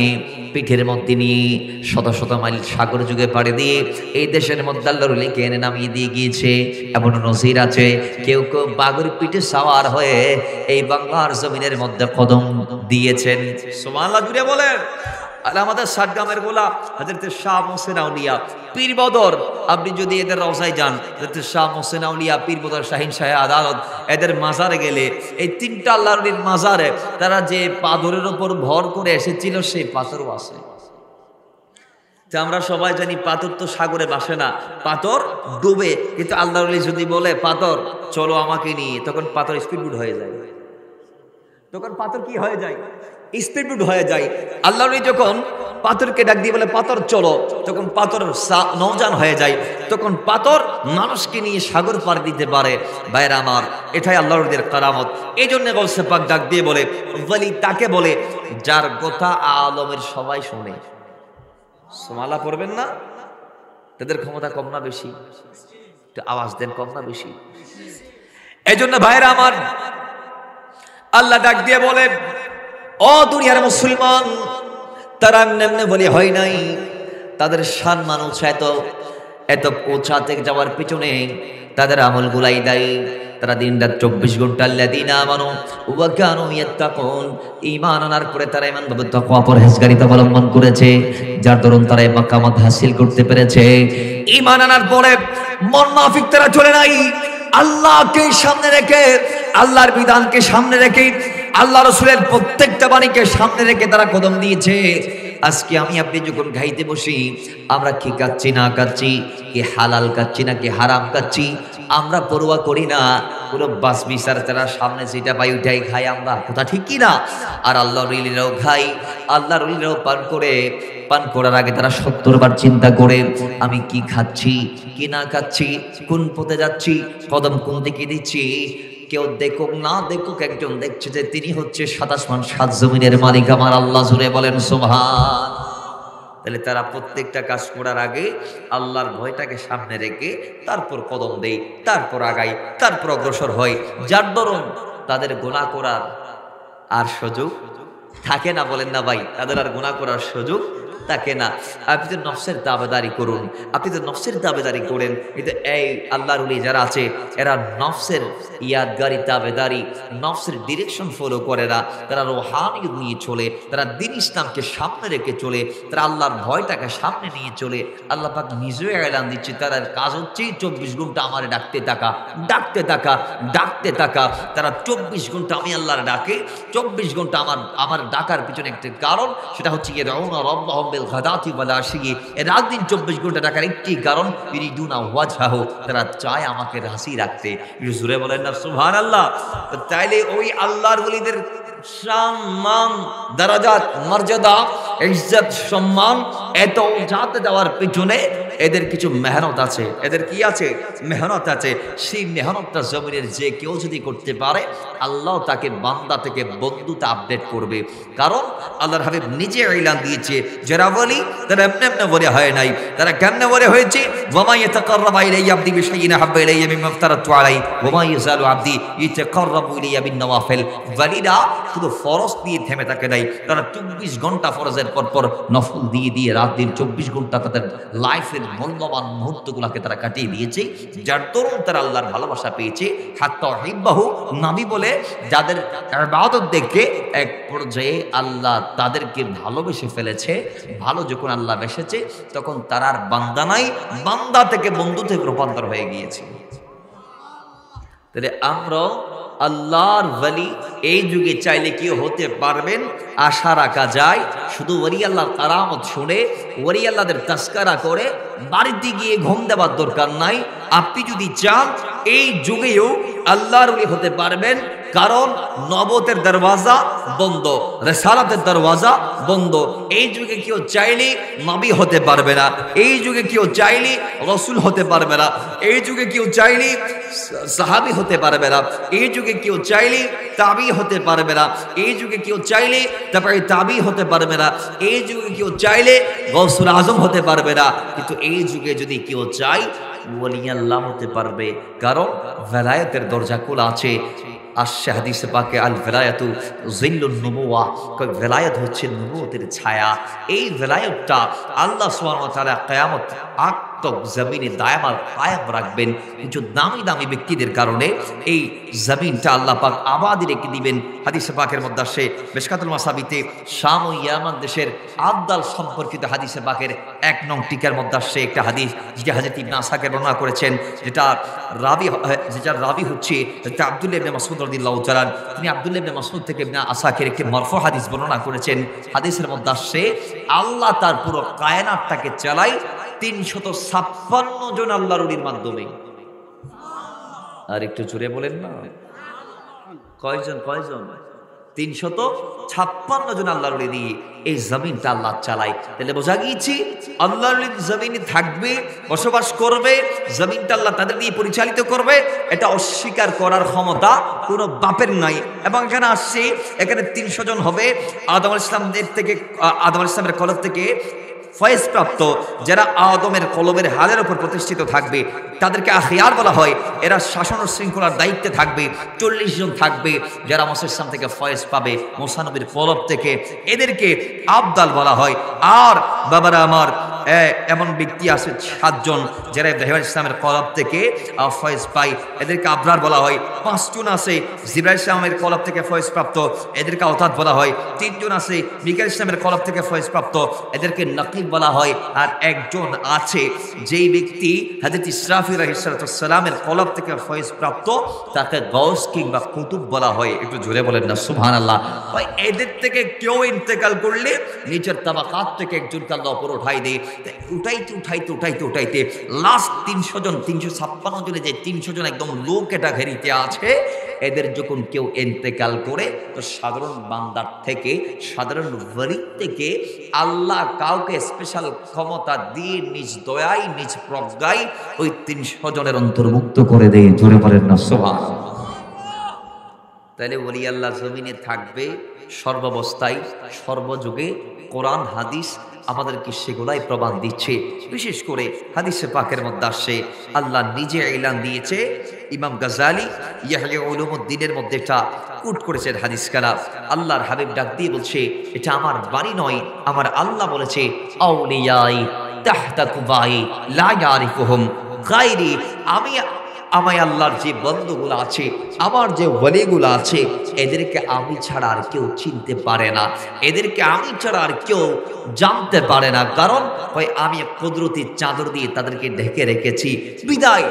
পিঠের মধ্যে নিয়ে শত শত মাইল সাগর যুগে পাড়ি দিয়ে এই দেশের মধ্যে আল্লাহর ওলিকে এনে নামিয়ে দিয়ে গিয়েছে। এমন নজির আছে, কেউ কেউ বাঘের পিঠে সাওয়ার হয়ে এই বাংলার জমিনের মধ্যে কদম দিয়েছেন। সুবহানাল্লাহ জুড়ে বলেন। আর আমাদের সাতগ্রামের গোলাপ হযরত শাহ মোহসেন আউলিয়া পীর বদর, আপনি যদি এদের রওজায় যান, হযরত শাহ মোহসেন আউলিয়া, পীর বদর, শাহিন শাহ আদালত, এদের মাজারে গেলে এই তিনটা আল্লাহর ওলির মাজারে তারা যে পাথরের উপর ভর করে এসেছিল সেই পাথরও আছে। আমরা সবাই জানি পাথর তো সাগরে ভাসে না, পাথর ডুবে। কিন্তু আল্লাহর ওলি যদি বলে পাথর চলো আমাকে নিয়ে, তখন পাথর স্পিডবোট হয়ে যায়। তখন পাথর কি হয়ে যায়? স্পিডবোট হয়ে যায়। আল্লাহর ওলি যখন পাথরকে ডাক দিয়ে বলে পাথর চলো, তখন পাথর নৌযান হয়ে যায়। তখন পাথর মানুষকে নিয়ে সাগর পার দিতে পারে। ভাইরা আমার, এটাই আল্লাহর ওলিদের কারামত। এই জন্য গৌসে পাক ডাক দিয়ে বলে ওলি তাকে বলে যার কথা আলমের সবাই শোনে। সুবহানাল্লাহ পড়বেন না? তাদের ক্ষমতা কম না বেশি? একটু আওয়াজ দেন, কম না বেশি? এই জন্য ভাইরা আমার, আল্লাহ ডাক দিয়ে বলেন ও দুনিয়ার মুসলমান, তারা এমনি বলে হয় নাই। তাদের সম্মান উঁচা, এত উঁচা থেকে যাওয়ার পিছনে তাদের আমল গুলাই দেয়। তারা দিন রাত 24 ঘন্টা আল্লাযীনা আমানু ওয়া কানু ইয়াত্তাকুন, ঈমান আনার পরে তারা ঈমান ভাবে তাকওয়া পরহেজগারিতা অবলম্বন করেছে, যার দরুন তারা এই মাকামাত হাসিল করতে পেরেছে। ঈমান আনার পরে মন মাফিক তারা চলে নাই। আল্লাহকে সামনে রেখে, আল্লাহর বিধানকে সামনে রেখে, আল্লাহ রাসূলের প্রত্যেকটা বাণীকে সামনে রেখে তারা কদম দিয়েছে। আজকে আমি আপনি যখন খাইতে বসি, আমরা কি খাচ্ছি না খাচ্ছি, কি হালাল খাচ্ছি না কি হারাম খাচ্ছি, আমরা পরোয়া করি না। পুরো বাস বিচার তারা সামনে যেটা পাই ওইটাই খাই আমরা, কথা ঠিক কি না? আর আল্লাহর ওলিরাও খাই, আল্লাহর ওলিরাও পান করার আগে তারা 70 বার চিন্তা করে আমি কি খাচ্ছি কি না খাচ্ছি, কোন পথে যাচ্ছি, কদম কোন দিকে দিচ্ছি। কেউ দেখুক না দেখুক, একজন দেখছে যে তিনি হচ্ছে 7 আসমান 7 জমিনের মালিক আমার আল্লাহ। জুড়ে বলেন সুবহান। তাহলে তারা প্রত্যেকটা কাজ করার আগে আল্লাহর ভয়টাকে সামনে রেখে তারপর কদম দেয়, তারপর আগায়, তারপর অগ্রসর হয়। যার দরুন তাদের গুনাহ করার আর সুযোগ থাকে না। বলেন না ভাই, তাদের আর গুনাহ করার সুযোগ থাকে না। আপনি তো নফসের দাবেদারি করুন, আপনি তো নফসের দাবেদারি করেন। কিন্তু এই আল্লাহর ওলি যারা আছে, এরা নফসের ইয়াদগারি দাবেদারি, নফসের ডিরেকশন ফলো করে না। তারা রুহানিয়ত নিয়ে চলে, তারা দ্বীন ইসলামকে সামনে রেখে চলে, তারা আল্লাহর ভয়টাকে সামনে নিয়ে চলে। আল্লাহ পাক নিজেও এলান দিচ্ছে, তার কাজ হচ্ছে 24 ঘন্টা আমার ডাকতে থাকা, ডাকতে থাকা, ডাকতে থাকা। তারা 24 ঘন্টা আমি আল্লাহর ডাকে, 24 ঘন্টা আমার ডাকার পিছনে একটা কারণ, সেটা হচ্ছে ইয়াদউনা রাব্বাহুম বিল গাদাতি ওয়াল আশি। রাত দিন 24 ঘন্টা ডাকার একটি কারণ, ইরিদুনা ওয়াজহাহু, তারা চায় আমাকে রাজি রাখতে। জোরে বলেন না সুবহানাল্লাহ। তাইলে ওই আল্লাহর ওলিদের সম্মান, দরজাত, মর্যাদা, ইজ্জত, সম্মান এত উঁচাতে দেওয়ার পিছনে এদের কিছু মেহনত আছে। এদের কি আছে? মেহনত আছে। সেই মেহনতটা জমিনের যে কেউ যদি করতে পারে, আল্লাহ তাকে বান্দা থেকে বন্ধুতা আপডেট করবে। কারণ আল্লাহর হাবিব নিজে এলান দিয়েছে, যারা বলি তারা এমনি এমনি বলে হয় নাই। তারা কেমনে বলে হয়েছে? ওয়ামা ইয়াতাকাররাবু ইলাইয়া আবদি বিশাইইন আহাব্বা ইলাইয়া মিম্মা ইফতারাতু আলাইহি ওয়ামা ইয়াযালু আবদি ইয়াতাকাররাবু ইলাইয়া বিন নওয়াফিল। ওয়ালিরা শুধু ফরজ দিয়ে থেমে থাকে নাই, তারা 24 ঘন্টা ফরজের পর নফল দিয়ে দিয়ে রাত দিন 24 ঘন্টা তাদের লাইফের মূল্যবান মুহূর্তগুলোকে তারা কাটিয়ে দিয়েছে। যার দরুন তারা আল্লাহর ভালোবাসা পেয়েছে। হাত্তা হিব্বাহু, নবী বলে যাদের ইবাদত দেখে এক পর্যায়ে আল্লাহ তাদেরকে ভালোবেসে ফেলেছে। ভালো যখন আল্লাহ বেসেছে, তখন তারা আর বান্দা নাই, বান্দা থেকে বন্ধুতে রূপান্তর হয়ে গিয়েছে। তাহলে আমরা আল্লাহর ওলি এই যুগে চাইলে কি হতে পারবেন আশা রাখা যায়। শুধু ওলি আল্লাহর কারামত শুনে, ওলি আল্লাহদের তাস্কারা করে বাড়িতে গিয়ে ঘুম দেওয়ার দরকার নাই। আপনি যদি চান এই যুগেও আল্লাহর ওলি হতে পারবেন। কারণ নবুয়তের দরওয়াজা বন্ধ, রিসালাতের দরওয়াজা বন্ধ। এই যুগে কেউ চাইলে নবী হতে পারবে না, এই যুগে কেউ চাইলে রাসূল হতে পারবে না, এই যুগে কেউ চাইলে সাহাবী হতে পারবে না, এই যুগে কেউ চাইলে তাবি হতে পারবে না, এই যুগে কেউ চাইলে তারপরে তাবি হতে পারবে না, এই যুগে কেউ চাইলে গৌসুল আজম হতে পারবে না। কিন্তু এই যুগে যদি কেউ চায় ওলি আল্লাহ হতে পারবে, কারণ ভেলায়েতের দরজা খোলা আছে। আসছে হাদিসে পাকে আল ভেলায়াতু জিল্লুন নুবুওয়া, ভেলায়েত হচ্ছে নবুয়তের ছায়া। এই ভেলায়েতটা আল্লাহ সুবহানাহু ওয়া তাআলা কিয়ামত আগ তক জমিনে দায়ামাল কায়েম রাখবেন। কিছু দামি দামি ব্যক্তিদের কারণে এই জমিনটা আল্লাহ পাক আবাদি রেখে দিবেন। হাদিসে পাকের মধ্যে আসে মিশকাতুল মাসাবিতে শাম ও ইয়ামান দেশের আবদাল সম্পর্কিত হাদিসে পাকের 1 নং টিকার মধ্যে আসে একটা হাদিস, যেটা হযরত ইবনে আসাকের বর্ণনা করেছেন, যেটা রাবি হচ্ছে আব্দুল্লাহ ইবনে মাসউদ রাদিয়াল্লাহু তাআলা। তিনি আব্দুল্লাহ ইবনে মাসউদ থেকে ইবনে আসাকের একটি মারফু হাদিস বর্ণনা করেছেন। হাদিসের মধ্যে আসে আল্লাহ তার পুরো কায়নাতটাকে চালায় 356 জন আল্লাহর ওলির মাধ্যমে। আর একটু জোরে বলেন না, কয়জন? 356 জন আল্লাহর ওলি দিয়ে এই জমিনটা আল্লাহ চালায়। তাহলে বোঝা গিয়েছে আল্লাহর ওলি জমিনে থাকবে, বসবাস করবে, জমিনটা আল্লাহ তাদের দিয়ে পরিচালিত করবে, এটা অস্বীকার করার ক্ষমতা কোনো বাপের নাই। এবং এখানে আসছে, এখানে 300 জন হবে আদম আলাইহিস সালামের কলব থেকে ফয়েজ প্রাপ্ত, যারা আদমের কলবের হালের উপর প্রতিষ্ঠিত থাকবে, তাদেরকে আখিয়ার বলা হয়। এরা শাসন ও শৃঙ্খলার দায়িত্বে থাকবে। 40 জন থাকবে যারা মুসা ইসলাম থেকে ফয়েজ পাবে, মুসা নবীর কলব থেকে, এদেরকে আবদাল বলা হয়। আর বাবারা আমার এমন ব্যক্তি আছে 7 জন যারা ইব্রাহিম ইসলামের কলব থেকে ফয়েজ পায়, এদেরকে আবরার বলা হয়। 5 জন আছে জিবরাইল ইসলামের কলব থেকে ফয়েজ প্রাপ্ত, এদেরকে আওতাদ বলা হয়। 3 জন আছে মিকাইল ইসলামের কলব থেকে ফয়েজ প্রাপ্ত, এদেরকে নাকিব বলা হয়। আর 1 জন আছে যেই ব্যক্তি হযরত ইসরাফিল আলাইহিস সালামের কলব থেকে ফয়েজ প্রাপ্ত, তাকে গাউস কিংবা কুতুব বলা হয়। একটু জোরে বলেন না সুবহানাল্লাহ। ভাই এদের থেকে কেউ ইন্তেকাল করলে নিচের তাবাকাত থেকে একজনকে আল্লাহ উপর উঠাই দেয়। উঠাইতে লাস্ট 300 জন, 356 জনে যে 300 জন একদম লো ক্যাটাগরিতে আছে, এদের যখন কেউ ইন্তেকাল করে, তো সাধারণ বান্দার থেকে, সাধারণ ওয়ালি থেকে আল্লাহ কাউকে স্পেশাল ক্ষমতা দিয়ে নিজ দয়ায়, নিজ প্রজ্ঞায় ওই 300 জনের অন্তর্ভুক্ত করে দেয়। জোরে বলেন না সুবহানাল্লাহ। তাহলে ওলি আল্লাহ জমিনে থাকবে সর্বাবস্থায়, সর্বযুগে। কোরআন হাদিস আমাদেরকে সেগুলাই প্রমাণ দিচ্ছে। বিশেষ করে হাদিসে পাকের মধ্যে আসে, আল্লাহ নিজে এলান দিয়েছে। ইমাম গাজালি ইহয়া উলুমুদ্দিনের মধ্যে এটা কোট করেছেন হাদিস কালাম। আল্লাহর হাবিব ডাক দিয়ে বলছে, এটা আমার বাণী নয়, আমার আল্লাহ বলেছে, আউলিয়াই তাহতা কুবাই লা ইয়ারিফুহুম গায়রি। আমায় আল্লাহর যে বন্ধুগুলো আছে, আমার যে ওয়ালিগুলো আছে, এদেরকে আমি ছাড়া আর কেউ চিনতে পারে না, এদেরকে আমি ছাড়া আর কেউ জানতে পারে না। কারণ ওই আমি কুদরতি চাদর দিয়ে তাদেরকে ঢেকে রেখেছি, বিদায়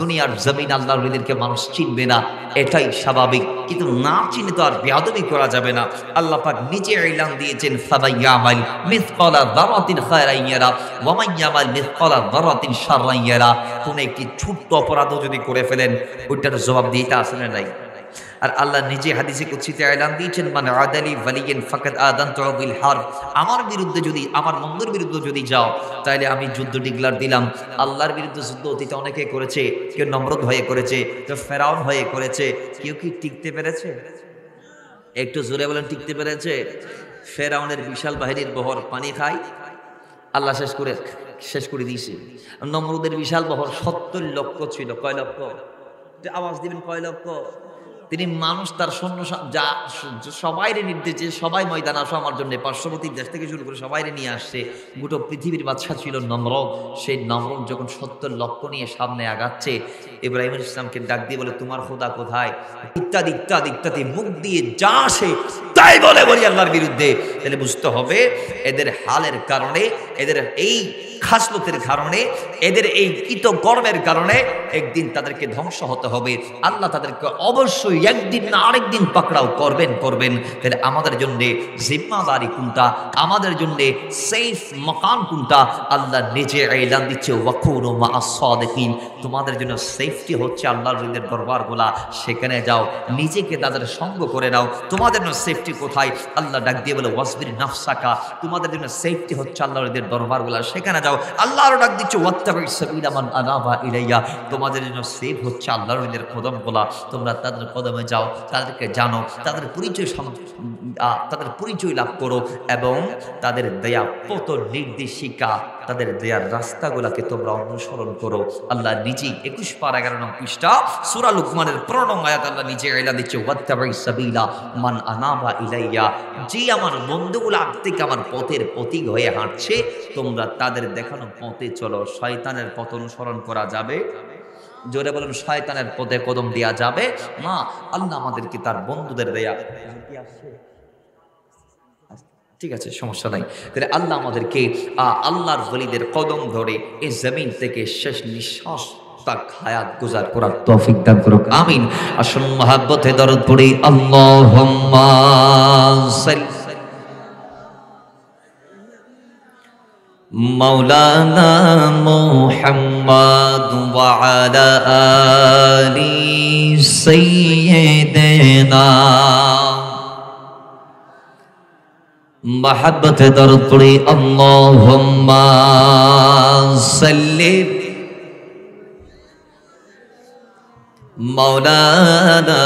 দুনিয়ার জমিন আল্লাহর ওলিদেরকে মানুষ চিনবে না, এটাই স্বাভাবিক। কিন্তু না চিনে তো আর বেয়াদবি করা যাবে না। আল্লাহ পাক নিজে এলান দিয়েছেন, ফামাইয়ামাল মিসকালা যারাতিন খায়রান ইয়ারা ওয়া মাইয়ামাল মিসকালা যারাতিন শাররান ইয়ারা। কোন একটি ছোট্ট অপরাধ যদি করে ফেলেন, ওইটার জবাব দিতে আসলে নাই। আর আল্লাহ নিজে হাদিসে কুদসিতে এলান দিয়েছেন, মান আদালি ওয়ালিয়ান ফাকাদ আযানতু বিল হারব। আমার বিরুদ্ধে যদি, আমার বন্ধুর বিরুদ্ধে যদি যাও, তাহলে আমি যুদ্ধ ডিক্লার দিলাম। আল্লাহর বিরুদ্ধে যুদ্ধ অতীতে অনেকে করেছে, কেউ নমরুদ হয়ে করেছে, কেউ ফেরাউন হয়ে করেছে। কেউ কি টিকতে পেরেছে? একটু জোরে বলেন, টিকতে পেরেছে? ফেরাউনের বিশাল বাহিনীর বহর পানি খায়, আল্লাহ শেষ করে দিয়েছে। নমরুদের বিশাল বহর 70 লক্ষ ছিল। কয় লক্ষ? আওয়াজ দিবেন, কয় লক্ষ? তিনি মানুষ, তার সৈন্য যা সবাইরে নির্দেশ, সবাই ময়দান আসো আমার জন্য, পার্শ্ববর্তী দেশ থেকে শুরু করে সবাইরে নিয়ে আসছে। গোটা পৃথিবীর বাদশা ছিল নমরুদ। সেই নমরুদ যখন 70 লক্ষ নিয়ে সামনে আগাচ্ছে, ইব্রাহিম ইসলামকে ডাক দিয়ে বলে, তোমার খোদা কোথায়? ইত্যাদি ইত্যাদি ইত্যাদি, মুখ দিয়ে যা আসে তাই বলে বলি আল্লাহর বিরুদ্ধে। তাহলে বুঝতে হবে এদের হালের কারণে, এদের এই খাসলতের কারণে, এদের এই কৃতকর্মের কারণে একদিন তাদেরকে ধ্বংস হতে হবে। আল্লাহ তাদেরকে অবশ্যই একদিন না আরেকদিন পাকড়াও করবেন। তাহলে আমাদের জন্য জিম্মাদারি কোনটা, আমাদের জন্য সেফ মাকান কোনটা? আল্লাহ নিজে এলান দিচ্ছে ওয়াকুনু মা'আস সাদিকিন, তোমাদের জন্য সেফটি হচ্ছে আল্লাহর হৃদয়ের দরবারগুলা, সেখানে যাও, নিজেকে তাদের সঙ্গ করে নাও। তোমাদের জন্য সেফটি কোথায়? আল্লাহ ডাক দিয়ে বলে ওয়াসবির নাফসাকা, তোমাদের জন্য সেফটি হচ্ছে আল্লাহর হৃদয়ের দরবারগুলা, সেখানে যাও। আল্লাহ আরো ডাক দিচ্ছে ওয়াত্তাবিস সাবিলা মান আনাবা ইলাইয়া, তোমাদের জন্য সেফ হচ্ছে আল্লাহর হৃদয়ের কদমগুলা, তোমরা তাদের কদমে যাও, তাদেরকে জানো, তাদের পরিচয় লাভ করো এবং তাদের দেয়া কত নির্দেশিকা, তাদের দেয়ার রাস্তাগুলাকে তোমরা অনুসরণ করো। আল্লাহ নিজেই 21 পারা 11 নং পৃষ্ঠা সূরা লুকমানের 15 নং আয়াত আল্লাহ নিজে এলান দিচ্ছে ওয়াত্তাবিস সাবিলা মান আনাবা ইলাইয়া, যে আমার বন্ধুগুলো আগ থেকে আমার পথের পথিক হয়ে হাঁটছে, তোমরা তাদের দেখানো পথে চলো। শয়তানের পথ অনুসরণ করা যাবে? জোরে বলুন, শয়তানের পথে কদম দেয়া যাবে না। আল্লাহ আমাদেরকে তার বন্ধুদের দেয়া, ঠিক আছে, সমস্যা নাই। তাহলে আল্লাহ আমাদেরকে আল্লাহর ওলিদের কদম ধরে এই জমিন থেকে শেষ নিঃশ্বাস তাক হায়াত গুজার করার তৌফিক দান করুক, আমিন। আসুন মহব্বতে দরুদ পড়ি, আল্লাহুম্মা সাল্লি মাওলানা মুহাম্মদ ওয়া আলা আলি সাইয়্যিদিনা, মহব্বতে দরুদ পড়ি, আল্লাহুম্মা সাল্লি মাওলানা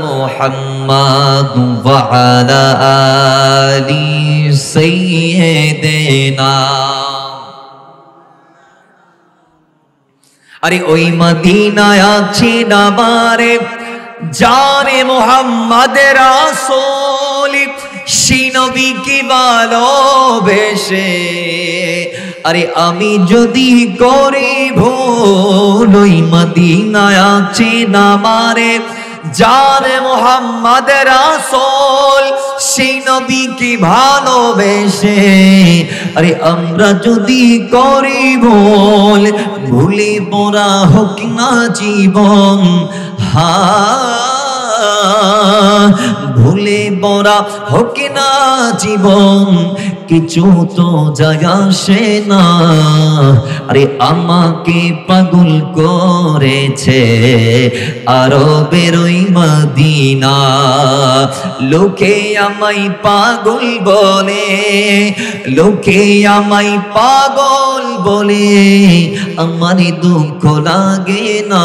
মুহাম্মদ ওয়া আলা আলি সাইয়্যিদিনা। আরে ওই মদিনায় আছে নামারে জানে মুহাম্মদের রাসূল, সেই নবীকে ভালোবেসে আরে আমি যদি করি ভুল, ওই মদিনায় আছে নামারে জানে মুহাম্মদের রাসূল, সেই নবীকে ভালোবেসে আরে আমরা যদি করি ভুল, ভুলে মোরা হোক না জীবন, ভুলে মোরা হোক না জীবন, কিছু তো যায় আসে না। আরে আমাকে পাগল করেছে আরবের ওই মদিনা, লোকে আমায় পাগল বলে, লোকে আমায় পাগল বলে, আমার দুঃখ লাগে না।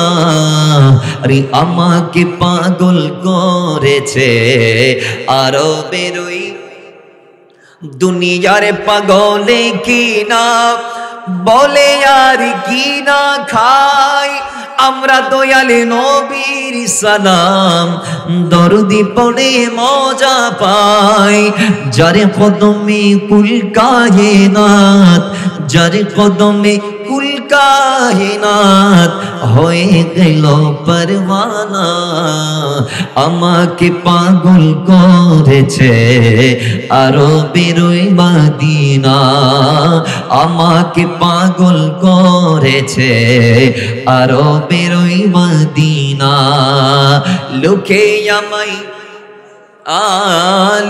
আরে আমাকে পাগল করেছে আরবের ওই দুনিয়ার পাগলে কি না বলে আর কি না খাই, আমরা দয়ালে নবীর সালাম দরদি পড়ে মজা পাই। যারে কদমে কুল কায়নাত, যারে কদমে কুল কায়নাত হয়ে গেল পরওয়ানা, আমাকে পাগল করেছে আরবের ওই মদিনা, আমাকে পাগল করেছে আরবের ওই মদিনা। লোকে আমায়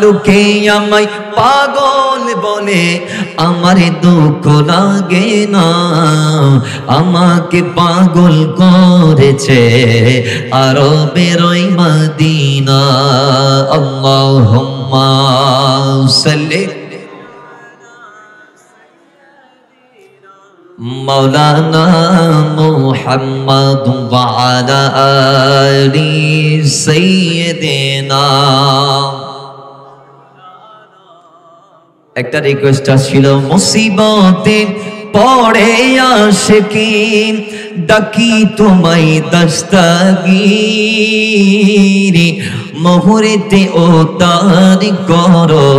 লোকে আমায় পাগল বলে, আমার দুঃখ লাগে না, আমাকে পাগল করেছে আরবের ওই মদিনা। আল্লাহুম্মা সাল্লি মাওলানা মুহাম্মদ ওয়া আলা আলি সাইয়্যিদিনা। একটা রিকোয়েস্ট ছিল, মুসিবতে পড়ে আশিকি ডাকি তোমায় দস্তগীরি, মুহূর্তে ও তার করো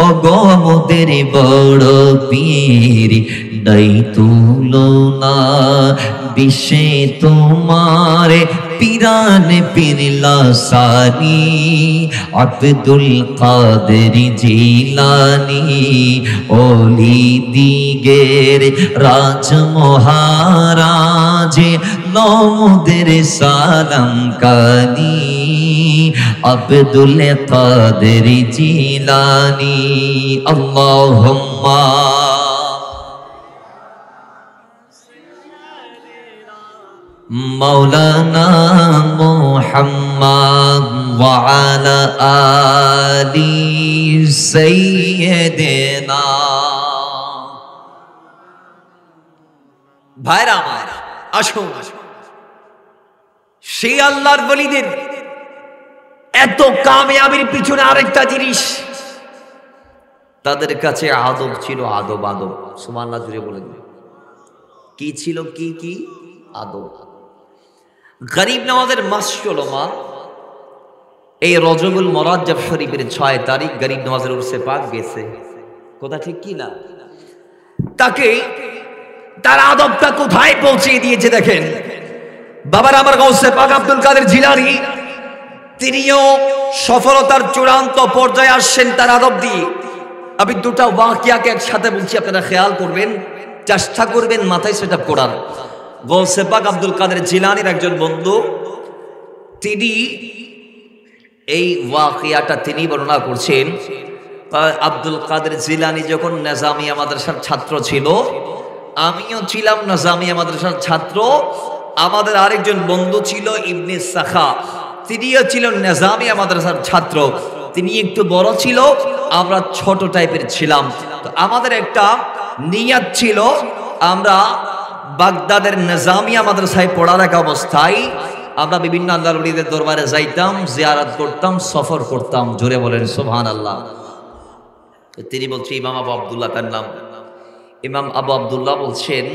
ও গো মোদের বড় পীর, নাই তুলনা বিশ্বে তোমারে পিরান পিরলা সানি আব্দুল কাদের জিলানি ওলি দিগের রাজ মহারাজ নমদের সালাম কানি আব্দুল কাদের জিলানি আল্লাহুম্মা মাওলানা মুহাম্মদ ওয়া আলা আলি সাইয়্যিদিনা। ভাইরা আমার, আসুন সেই আল্লাহর ওলিদের এত কামিয়াবির পিছনে আরেকটা জিনিস, তাদের কাছে আদব ছিল, আদব। আদব সুবহানাল্লাহ জুড়ে বলেন, কি ছিল? কি আদব। গরিব নওয়াজের মাস হলো মা, এই রজবুল মুরাজ্জাব শরীফের 6 তারিখ গরিব নওয়াজের উরসে পাক গেছে। কথা ঠিক কি না? তাকে তার আদবটা কোথায় পৌঁছে দিয়েছে দেখেন। বাবার আমার গাউসে পাক আব্দুল কাদের জিলানী, তিনিও সফলতার চূড়ান্ত পর্যায়ে আসছেন তার আদব দিয়ে। আমি দুটা ওয়াকিয়াকে একসাথে বলছি, আপনারা খেয়াল করবেন, চেষ্টা করবেন মাথায় সেটা করার। গাউসে পাক আব্দুল কাদের জিলানীর একজন বন্ধু, তিনি এই ওয়াকিয়াটা তিনি বর্ণনা করছেন। আব্দুল কাদের জিলানী যখন নিজামিয়া মাদ্রাসার ছাত্র ছিল, আমিও ছিলাম নিজামিয়া মাদ্রাসার ছাত্র, আমাদের আরেকজন বন্ধু ছিল ইবনে সাখা, তিনিও ছিল নিজামিয়া মাদ্রাসার ছাত্র। তিনি একটু বড় ছিল, আমরা ছোট টাইপের ছিলাম। তো আমাদের একটা নিয়াত ছিল, আমরা বাগদাদের নিজামিয়া মাদ্রাসায় পড়ালেখা অবস্থায় আমরা বিভিন্ন আল্লাহর ওলিদের দরবারে যাইতাম, জিয়ারত করতাম, সফর করতাম। জোরে বলেন সুবহানাল্লাহ। তিনি বলছে, ইমাম আবু আব্দুল্লাহ তার নাম, ইমাম আবু আব্দুল্লাহ বলছেন,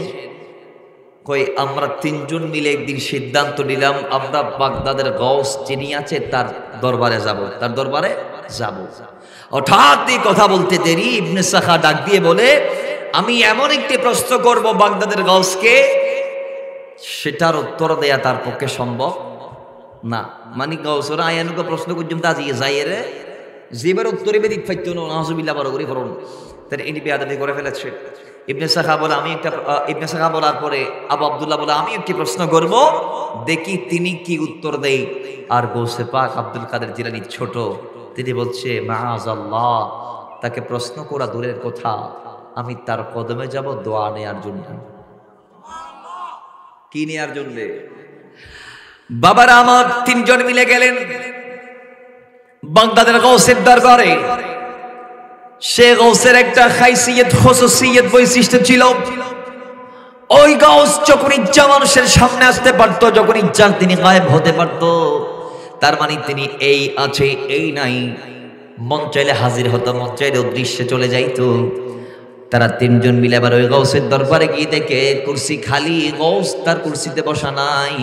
কই আমরা 3 জন মিলে একদিন সিদ্ধান্ত নিলাম, আমরা বাগদাদের গাউস যিনি আছে তার দরবারে যাব, তার দরবারে যাব। হঠাৎ এই কথা বলতে দেরি ইবনে সাখা ডাক দিয়ে বলে, আমি এমন একটি প্রশ্ন করব বাগদাদের গাউসকে, সেটার উত্তর দেয়া তার পক্ষে সম্ভব না। মানে গাউসরা আয়ানুকে প্রশ্ন করছিলাম, তা জিয়ে যাই রে যেবার উত্তরে বেদিক ফাইতো না, নাউজুবিল্লাহ বড় করে করুন, তার ইনি বেয়াদবি করে ফেলেছে। ইবনে সাখা বলে, ইবনে সাখা বলার পরে আবু আব্দুল্লাহ বলে, আমি একটি প্রশ্ন করব, দেখি তিনি কি উত্তর দেয়। আর গাউসে পাক আব্দুল কাদের জিলানী ছোট, তিনি বলছে, মাআযাল্লাহ, তাকে প্রশ্ন করা দূরের কথা, আমি তার কদমে যাব দোয়া নেয়ার জন্য। কি নেয়ার জন্য? বাবার আমার 3 জন মিলে গেলেন বাগদাদের গাউসের দরবারে। সে গাউসের একটা খাইসিয়ত, খুসুসিয়ত, বৈশিষ্ট্য ছিল। ওই গাউস যখন ইচ্ছা মানুষের সামনে আসতে পারতো, যখন ইচ্ছা তিনি গায়েব হতে পারতো। তার মানে তিনি এই আছে এই নাই, মন চাইলে হাজির হতো, মন চাইলে অদৃশ্যে চলে যাইতো। তারা 3 জন মিলে আবার ওই গাউসের দরবারে গিয়ে দেখে কুরসি খালি, গাউস তার কুরসিতে বসা নাই।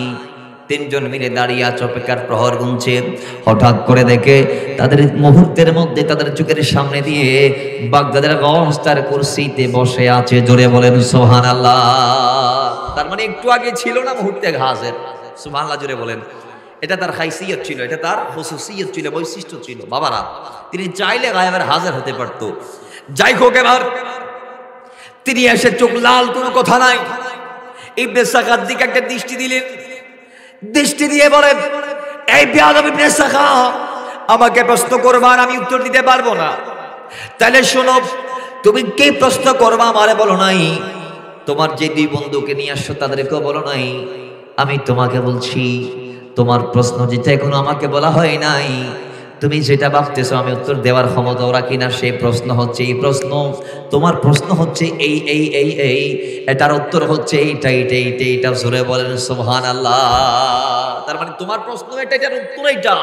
3 জন মিলে দাঁড়িয়ে আছে, অপেক্ষার প্রহর গুনছে। হঠাৎ করে দেখে তাদের মুহূর্তের মধ্যে তাদের চোখের সামনে দিয়ে বাগদাদের গাউস তার কুরসিতে বসে আছে। জোরে বলেন সুবহানাল্লাহ। তার মানে একটু আগে ছিল না, মুহূর্তে হাজির। সুবহানাল্লাহ জোরে বলেন। এটা তার খাইসিয়ত ছিল, এটা তার খুসুসিয়ত ছিল, বৈশিষ্ট্য ছিল। বাবারা, তিনি চাইলে গায়েবের হাজির হতে পারত। যাই হোক, এবার তিনি এসে চোখ লাল, কোনো কথা নাই। ইবনে সাখার দিকে একটা দৃষ্টি দিলেন, দৃষ্টি দিয়ে বলেন, এই বেয়াদব ইবনে সাখা, আমাকে প্রশ্ন করবা আর আমি উত্তর দিতে পারবো না। তাহলে শোনো, তুমি কে প্রশ্ন করবা আমারে বলো নাই, তোমার যে 2 বন্ধুকে নিয়ে আসছো তাদেরকেও বলো নাই। আমি তোমাকে বলছি, তোমার প্রশ্ন যেটা এখনো আমাকে বলা হয় নাই, তুমি যেটা ভাবতেছো আমি উত্তর দেওয়ার ক্ষমতা রাখি না, সেই প্রশ্ন হচ্ছে এই প্রশ্ন। তোমার প্রশ্ন হচ্ছে এই এই এই এই, এটার উত্তর হচ্ছে এইটা এইটা এইটা এইটা। জোরে বলেন সুবহানাল্লাহ। তার মানে তোমার প্রশ্ন এটা, এটার উত্তর এইটা।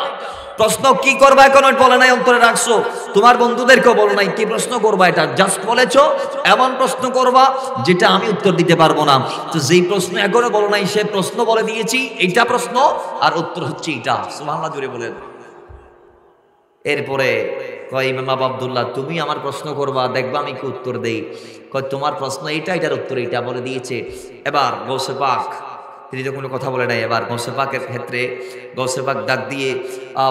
প্রশ্ন কি করবা এখন বলে নাই, অন্তরে রাখছো। তোমার বন্ধুদেরকেও বলো নাই কি প্রশ্ন করবা, এটা জাস্ট বলেছো এমন প্রশ্ন করবা যেটা আমি উত্তর দিতে পারবো না। তো যেই প্রশ্ন এখনো বলো নাই, সে প্রশ্ন বলে দিয়েছি, এইটা প্রশ্ন আর উত্তর হচ্ছে এইটা। সুবহানাল্লাহ জোরে বলেন। এরপরে কয়, ইমাম আবু আব্দুল্লাহ, তুমি আমার প্রশ্ন করবা, দেখবা আমি কি উত্তর দেই। কয়, তোমার প্রশ্ন এইটা, এটার উত্তর এইটা বলে দিয়েছে। এবার গাউসে পাক তিনি তো কোনো কথা বলে নাই। এবার গৌসে পাকের ক্ষেত্রে গৌসে পাক ডাক দিয়ে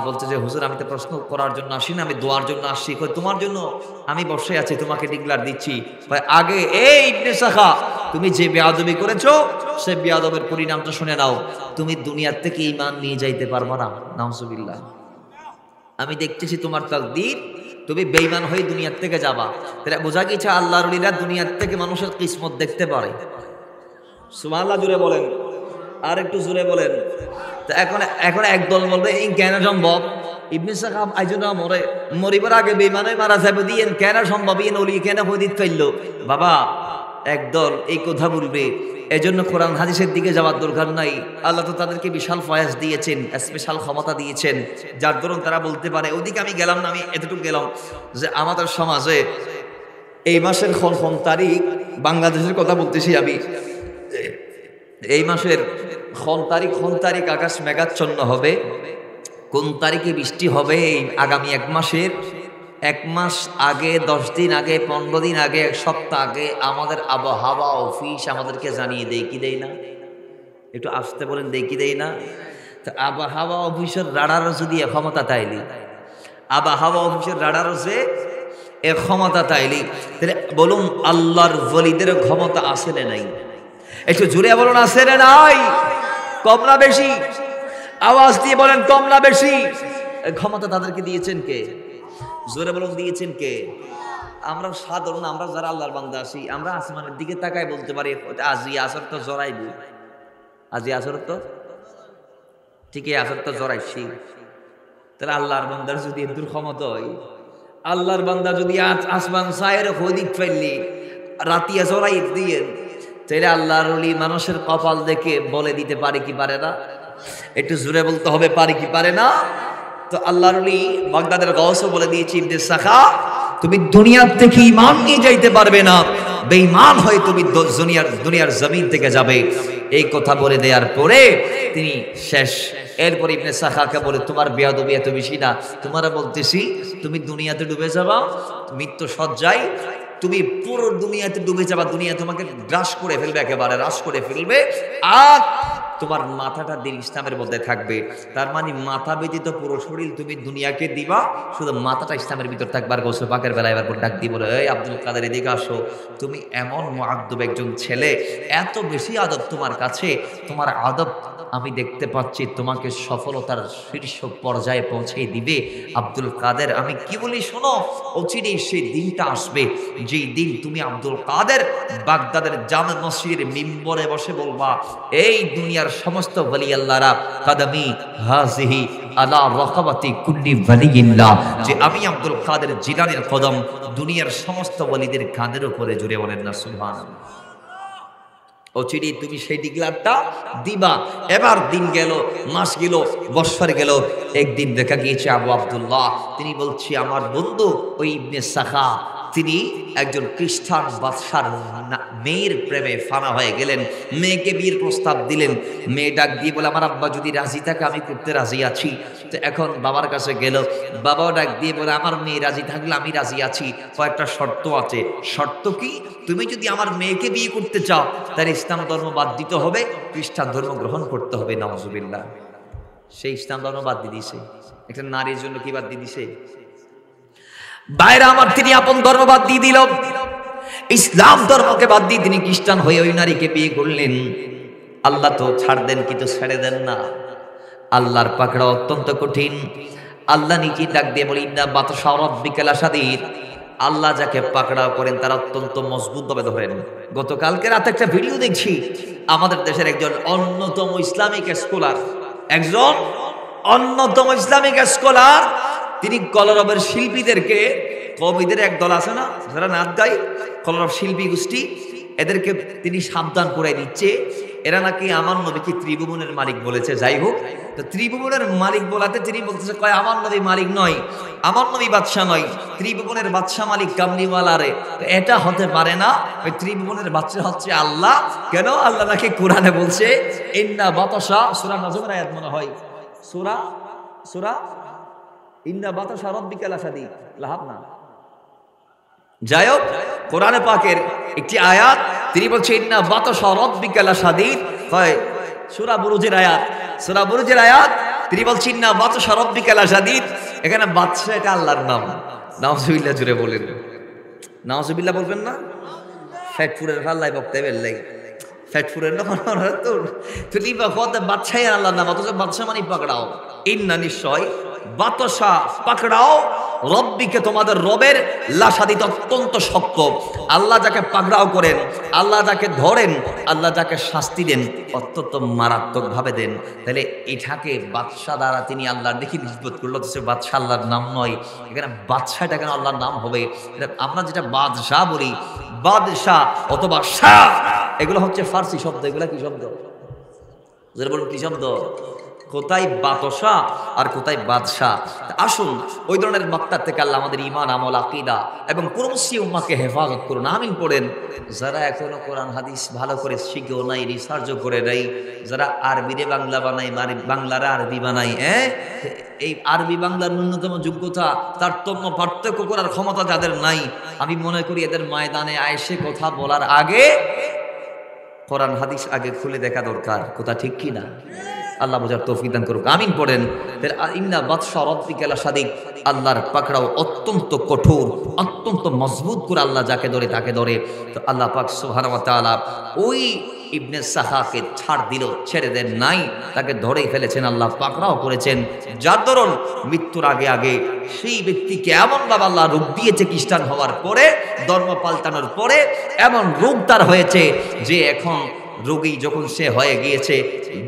বলছে যে হুজুর, আমি তো প্রশ্ন করার জন্য আসি না, আমি দোয়ার জন্য আসছি। তোমার জন্য আমি বসে আছি, তোমাকে ডিক্লার দিচ্ছি। আগে এই ইবনে সাখা, তুমি যে বেয়াদবি করেছো সে বেয়াদবের পরিণামটা শুনে নাও। তুমি দুনিয়ার থেকে ঈমান নিয়ে যাইতে পারবো না, নাউজুবিল্লাহ। আমি দেখতেছি তোমার তাকদীর, তুমি বেঈমান হয়ে দুনিয়ার থেকে যাবা। তাহলে বোঝা গেছে আল্লাহর ওলিরা দুনিয়ার থেকে মানুষের কিসমত দেখতে পারে। সুবহানাল্লাহ জুড়ে বলেন, আর একটু জোরে বলেন। তো এখন একদল বলবে এই কেন সম্ভব ইবনে সাখাব আইজনা মরিবার আগে বেঈমান হয়ে মারা যাবে, দিয়েন কেন সম্ভব, ইন ওলি কেন হদিত পাইলো। বাবা একদল এই কথা বলবে, এজন্য কোরআন হাদিসের দিকে যাওয়ার দরকার নাই। আল্লাহ তো তাদেরকে বিশাল ফয়াজ দিয়েছেন, স্পেশাল ক্ষমতা দিয়েছেন, যার দরুন তারা বলতে পারে। ওদিকে আমি গেলাম না, আমি এতটুকু গেলাম যে আমাদের সমাজে এই মাসের কোন তারিখ, বাংলাদেশের কথা বলতেছি আমি, এই মাসের কোন তারিখ আকাশ মেঘাচ্ছন্ন হবে, কোন তারিখে বৃষ্টি হবে, এই আগামী এক মাস আগে, 10 দিন আগে, 15 দিন আগে, 1 সপ্তাহ আগে আমাদের আবহাওয়া অফিস আমাদেরকে জানিয়ে দেয় কি দেয় না? একটু আসতে বলেন, দেয় কি দেয় না? তো আবহাওয়া অফিসের রাডারও যদি এ ক্ষমতা তাইলি, আবহাওয়া অফিসের রাডারও যে এ ক্ষমতা তাইলি, তাহলে বলুন আল্লাহর ওলিদের ক্ষমতা আছে না নাই? একটু জুড়ে বলুন, আছে না নাই? কম না বেশি? আওয়াজ দিয়ে বলেন, কম না বেশি? ক্ষমতা তাদেরকে দিয়েছেন কে? জোরে বলুন, দিয়েছেন কে? আমরা সাধারণ, আমরা যারা আল্লাহর বান্দা আছি, আমরা আসমানের দিকে তাকায় বলতে পারি আজি আসর তো জড়াইব, আজি আসর তো ঠিকই আসর তো জড়াইছি। তাহলে আল্লাহর বান্দার যদি এদুর ক্ষমতা হয়, আল্লাহর বান্দা যদি আসমান সায়ের হদিক ফেললি রাতিয়া জড়াই দিয়ে, তাহলে আল্লাহর ওলি মানুষের কপাল দেখে বলে দিতে পারে কি পারে না? একটু জোরে বলতে হবে, পারে কি পারে না? তো আল্লাহর ওলি বাগদাদের গৌসও বলে দিয়েছি, ইবনে সাখা তুমি দুনিয়ার থেকে ঈমান নিয়ে যাইতে পারবে না, বেঈমান হয়ে তুমি দুনিয়ার জমিন থেকে যাবে। এই কথা বলে দেওয়ার পরে তিনি শেষ। এরপর ইবনে সাখাকে বলে, তোমার বেয়াদবি এত বেশি না, তোমারা বলতেছি তুমি দুনিয়াতে ডুবে যাবা, মৃত্যু সজ্জায় তুমি পুরো দুনিয়াতে ডুবে যাবা, দুনিয়া তোমাকে গ্রাস করে ফেলবে, একেবারে হ্রাস করে ফেলবে, আর তোমার মাথাটা দিন ইসলামের মধ্যে থাকবে। তার মানে মাথা ব্যতীত পুরো শরীর তুমি দুনিয়াকে দিবা, শুধু মাথাটা ইসলামের ভিতর থাকবে। আর গোসল পাকের বেলায় এবার ডাক দিয়ে বলে, এই আব্দুল কাদের এদিকে আসো, তুমি এমন মুআদ্দব একজন ছেলে, এত বেশি আদব তোমার কাছে, তোমার আদব আমি দেখতে পাচ্ছি তোমাকে সফলতার শীর্ষ পর্যায়ে পৌঁছে দিবে। আব্দুল কাদের আমি কি বলি শোনো, অচিরেই সেই দিনটা আসবে যেই দিন তুমি আব্দুল কাদের বাগদাদের জামে মসজিদের মিম্বরে বসে বলবা, এই দুনিয়ার সমস্ত ওলি আল্লাহরা কাদামি হাজিহি আলা রাকাবাতি কুল্লি ওয়ালিল্লাহ, যে আমি আব্দুল কাদের জিলানীর কদম দুনিয়ার সমস্ত ওলিদের কাঁধের উপরে জুড়ে, বলেন না সুবহানাল্লাহ। অচিরে তুমি সেই ডিক্লারটা দিবা। এবার দিন গেল, মাস গেল, বৎসর গেল, একদিন দেখা গিয়েছে আবু আব্দুল্লাহ, তিনি বলছি আমার বন্ধু ওই ইবনে সাখা, তিনি একজন খ্রিস্টান বাদশার মেয়ের প্রেমে ফানা হয়ে গেলেন, মেয়েকে বিয়ের প্রস্তাব দিলেন। মেয়ে ডাক দিয়ে বলে, আমার আব্বা যদি রাজি থাকে আমি করতে রাজি আছি। তো এখন বাবার কাছে গেল, বাবাও ডাক দিয়ে বলে, আমার মেয়ে রাজি থাকলে আমি রাজি আছি, কয়েকটা শর্ত আছে। শর্ত কি? তুমি যদি আমার মেয়েকে বিয়ে করতে চাও তাহলে ইসলাম ধর্ম বাদ দিতে হবে, খ্রিস্টান ধর্ম গ্রহণ করতে হবে। নাউজুবিল্লাহ। সেই ইসলাম ধর্ম বাদ দিয়ে দিছে, একটা নারীর জন্য কি বাদ দিয়ে দিছে? বাইরে আমার তিনি আপন ধর্ম বাদ দিয়ে দিল, ইসলাম ধর্মকে বাদ দিয়ে তিনি খ্রিস্টান হয়ে ওই নারীকে বিয়ে করলেন। আল্লাহ তো ছাড় দেন কিন্তু ছেড়ে দেন না, আল্লাহর পাকড়াও অত্যন্ত কঠিন। আল্লাহ নিজে ডাক দিয়ে বলি, ইন্না বাতশা রাব্বিকা লাশাদীদ, আল্লাহ যাকে পাকড়াও করেন তারা অত্যন্ত মজবুত ভাবে ধরেন। গতকালকে রাতে একটা ভিডিও দেখছি, আমাদের দেশের একজন অন্যতম ইসলামিক স্কলার, তিনি কলরবের শিল্পীদেরকে, কবিদের এক দল আছে না যারা নাচ গায়, কলরব শিল্পী গোষ্ঠী, এদেরকে তিনি সাবধান করে দিচ্ছে, এরা নাকি আমার নবীকে ত্রিভুবনের মালিক বলেছে। যাই হোক, তো ত্রিভুবনের মালিক বলাতে তিনি বলতেছে, কয় আমার নবী মালিক নয়, আমার নবী বাদশাহ নয়, ত্রিভুবনের বাদশাহ মালিক কামলিওয়ালা রে, এটা হতে পারে না, ওই ত্রিভুবনের বাদশাহ হচ্ছে আল্লাহ। কেন? আল্লাহ নাকি কোরআনে বলছে, ইন্না বাতাসা, সূরা নজমের আয়াত মনে হয়, সূরা ইন্না বাতাসা রাব্বিকা লাশাদীদ, লাহাব না, যাই হোক কোরআনে পাকের একটি আয়াত, তিনি বলছে ইন্না বাতাসা রাব্বিকা লাশাদীদ, হয় সূরা বুরুজের আয়াত, সূরা বুরুজের আয়াত। তিনি বলছেন না বাতশা রাব্বিকা লাশাদীদ, এখানে বাদশা এটা আল্লাহর নাম। নাউজুবিল্লাহ জুড়ে বলেন, নাউজুবিল্লাহ বলবেন না? ফ্যাটফুরের ফাল্লাই বক্তে বেললাই ফ্যাটফুরের না তো তুই কথা বাদশাই আল্লাহর নাম, অথচ বাদশা মানে পাকড়াও। ইন্না নিশ্চয় বাতশা পাকড়াও রব্বিকে তোমাদের রবের লাশাদীদ অত্যন্ত শক্ত। আল্লাহ যাকে পাকড়াও করেন, আল্লাহ যাকে ধরেন, আল্লাহ যাকে শাস্তি দেন অত্যন্ত মারাত্মক ভাবে দেন। তাহলে এটাকে বাদশা দ্বারা তিনি আল্লাহর দেখি নিসবত করলো, তো সে বাদশা আল্লাহর নাম নয়। এখানে বাদশাটা কেন আল্লাহর নাম হবে? এটা আমরা যেটা বাদশাহ বলি, বাদশাহ অথবা শাহ, এগুলো হচ্ছে ফার্সি শব্দ। এগুলো কি শব্দ? বলুন কি শব্দ? কোথায় বাতশা আর কোথায় বাদশাহ? আসুন ওই ধরনের বক্তার থেকে আল্লাহ আমাদের ঈমান, আমল, আকীদা এবং পুরো মুসলিম উম্মাহকে হেফাজত করুন, আমিন পড়েন। যারা এখনো কোরআন হাদিস ভালো করে শিখেও নাই, রিসার্চও করে নাই, যারা আরবিরে বাংলা বানায়, বাংলারা আরবি বানায়, এই আরবি বাংলার ন্যূনতম যোগ্যতা, তারতম্য পার্থক্য করার ক্ষমতা যাদের নাই, আমি মনে করি এদের ময়দানে আয়েশে কথা বলার আগে কোরআন হাদিস আগে খুলে দেখা দরকার। কথা ঠিক কি না? আল্লাহ বোঝার তৌফিক দান করুক, আমিন পড়েন। ইন্না বাতশা রাব্বিকা লাশাদীদ, আল্লাহর পাকড়াও অত্যন্ত কঠোর, অত্যন্ত মজবুত করে আল্লাহ যাকে ধরে তাকে ধরে। তো আল্লাহ পাক সুবহানাহু ওয়া তাআলা ওই ইবনে সাহাকে ছাড় দিল, ছেড়ে দেন নাই, তাকে ধরেই ফেলেছেন, আল্লাহ পাকড়াও করেছেন। যার দরুন মৃত্যুর আগে আগে সেই ব্যক্তিকে এমন ভাবে আল্লাহ রূপ দিয়েছে, খ্রিস্টান হওয়ার পরে, ধর্ম পাল্টানোর পরে এমন রূপ তার হয়েছে যে এখন রোগী যখন সে হয়ে গিয়েছে,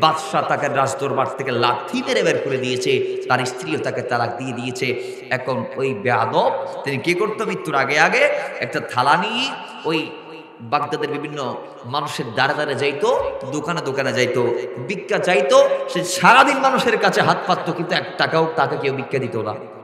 বাদশা তাকে রাজদরবার থেকে লাথি মেরে বের করে দিয়েছে, তার স্ত্রীও তাকে তালাক দিয়ে দিয়েছে। এখন ওই বেয়াদব তিনি কি করতো? মৃত্যুর আগে আগে একটা থালা নিয়ে ওই বাগদাদের বিভিন্ন মানুষের দ্বারে দ্বারে যাইতো, দোকানে দোকানে যাইতো, ভিক্ষা চাইতো। সে সারাদিন মানুষের কাছে হাত পাততো, কিন্তু এক টাকাও তাকে কেউ ভিক্ষা দিত না।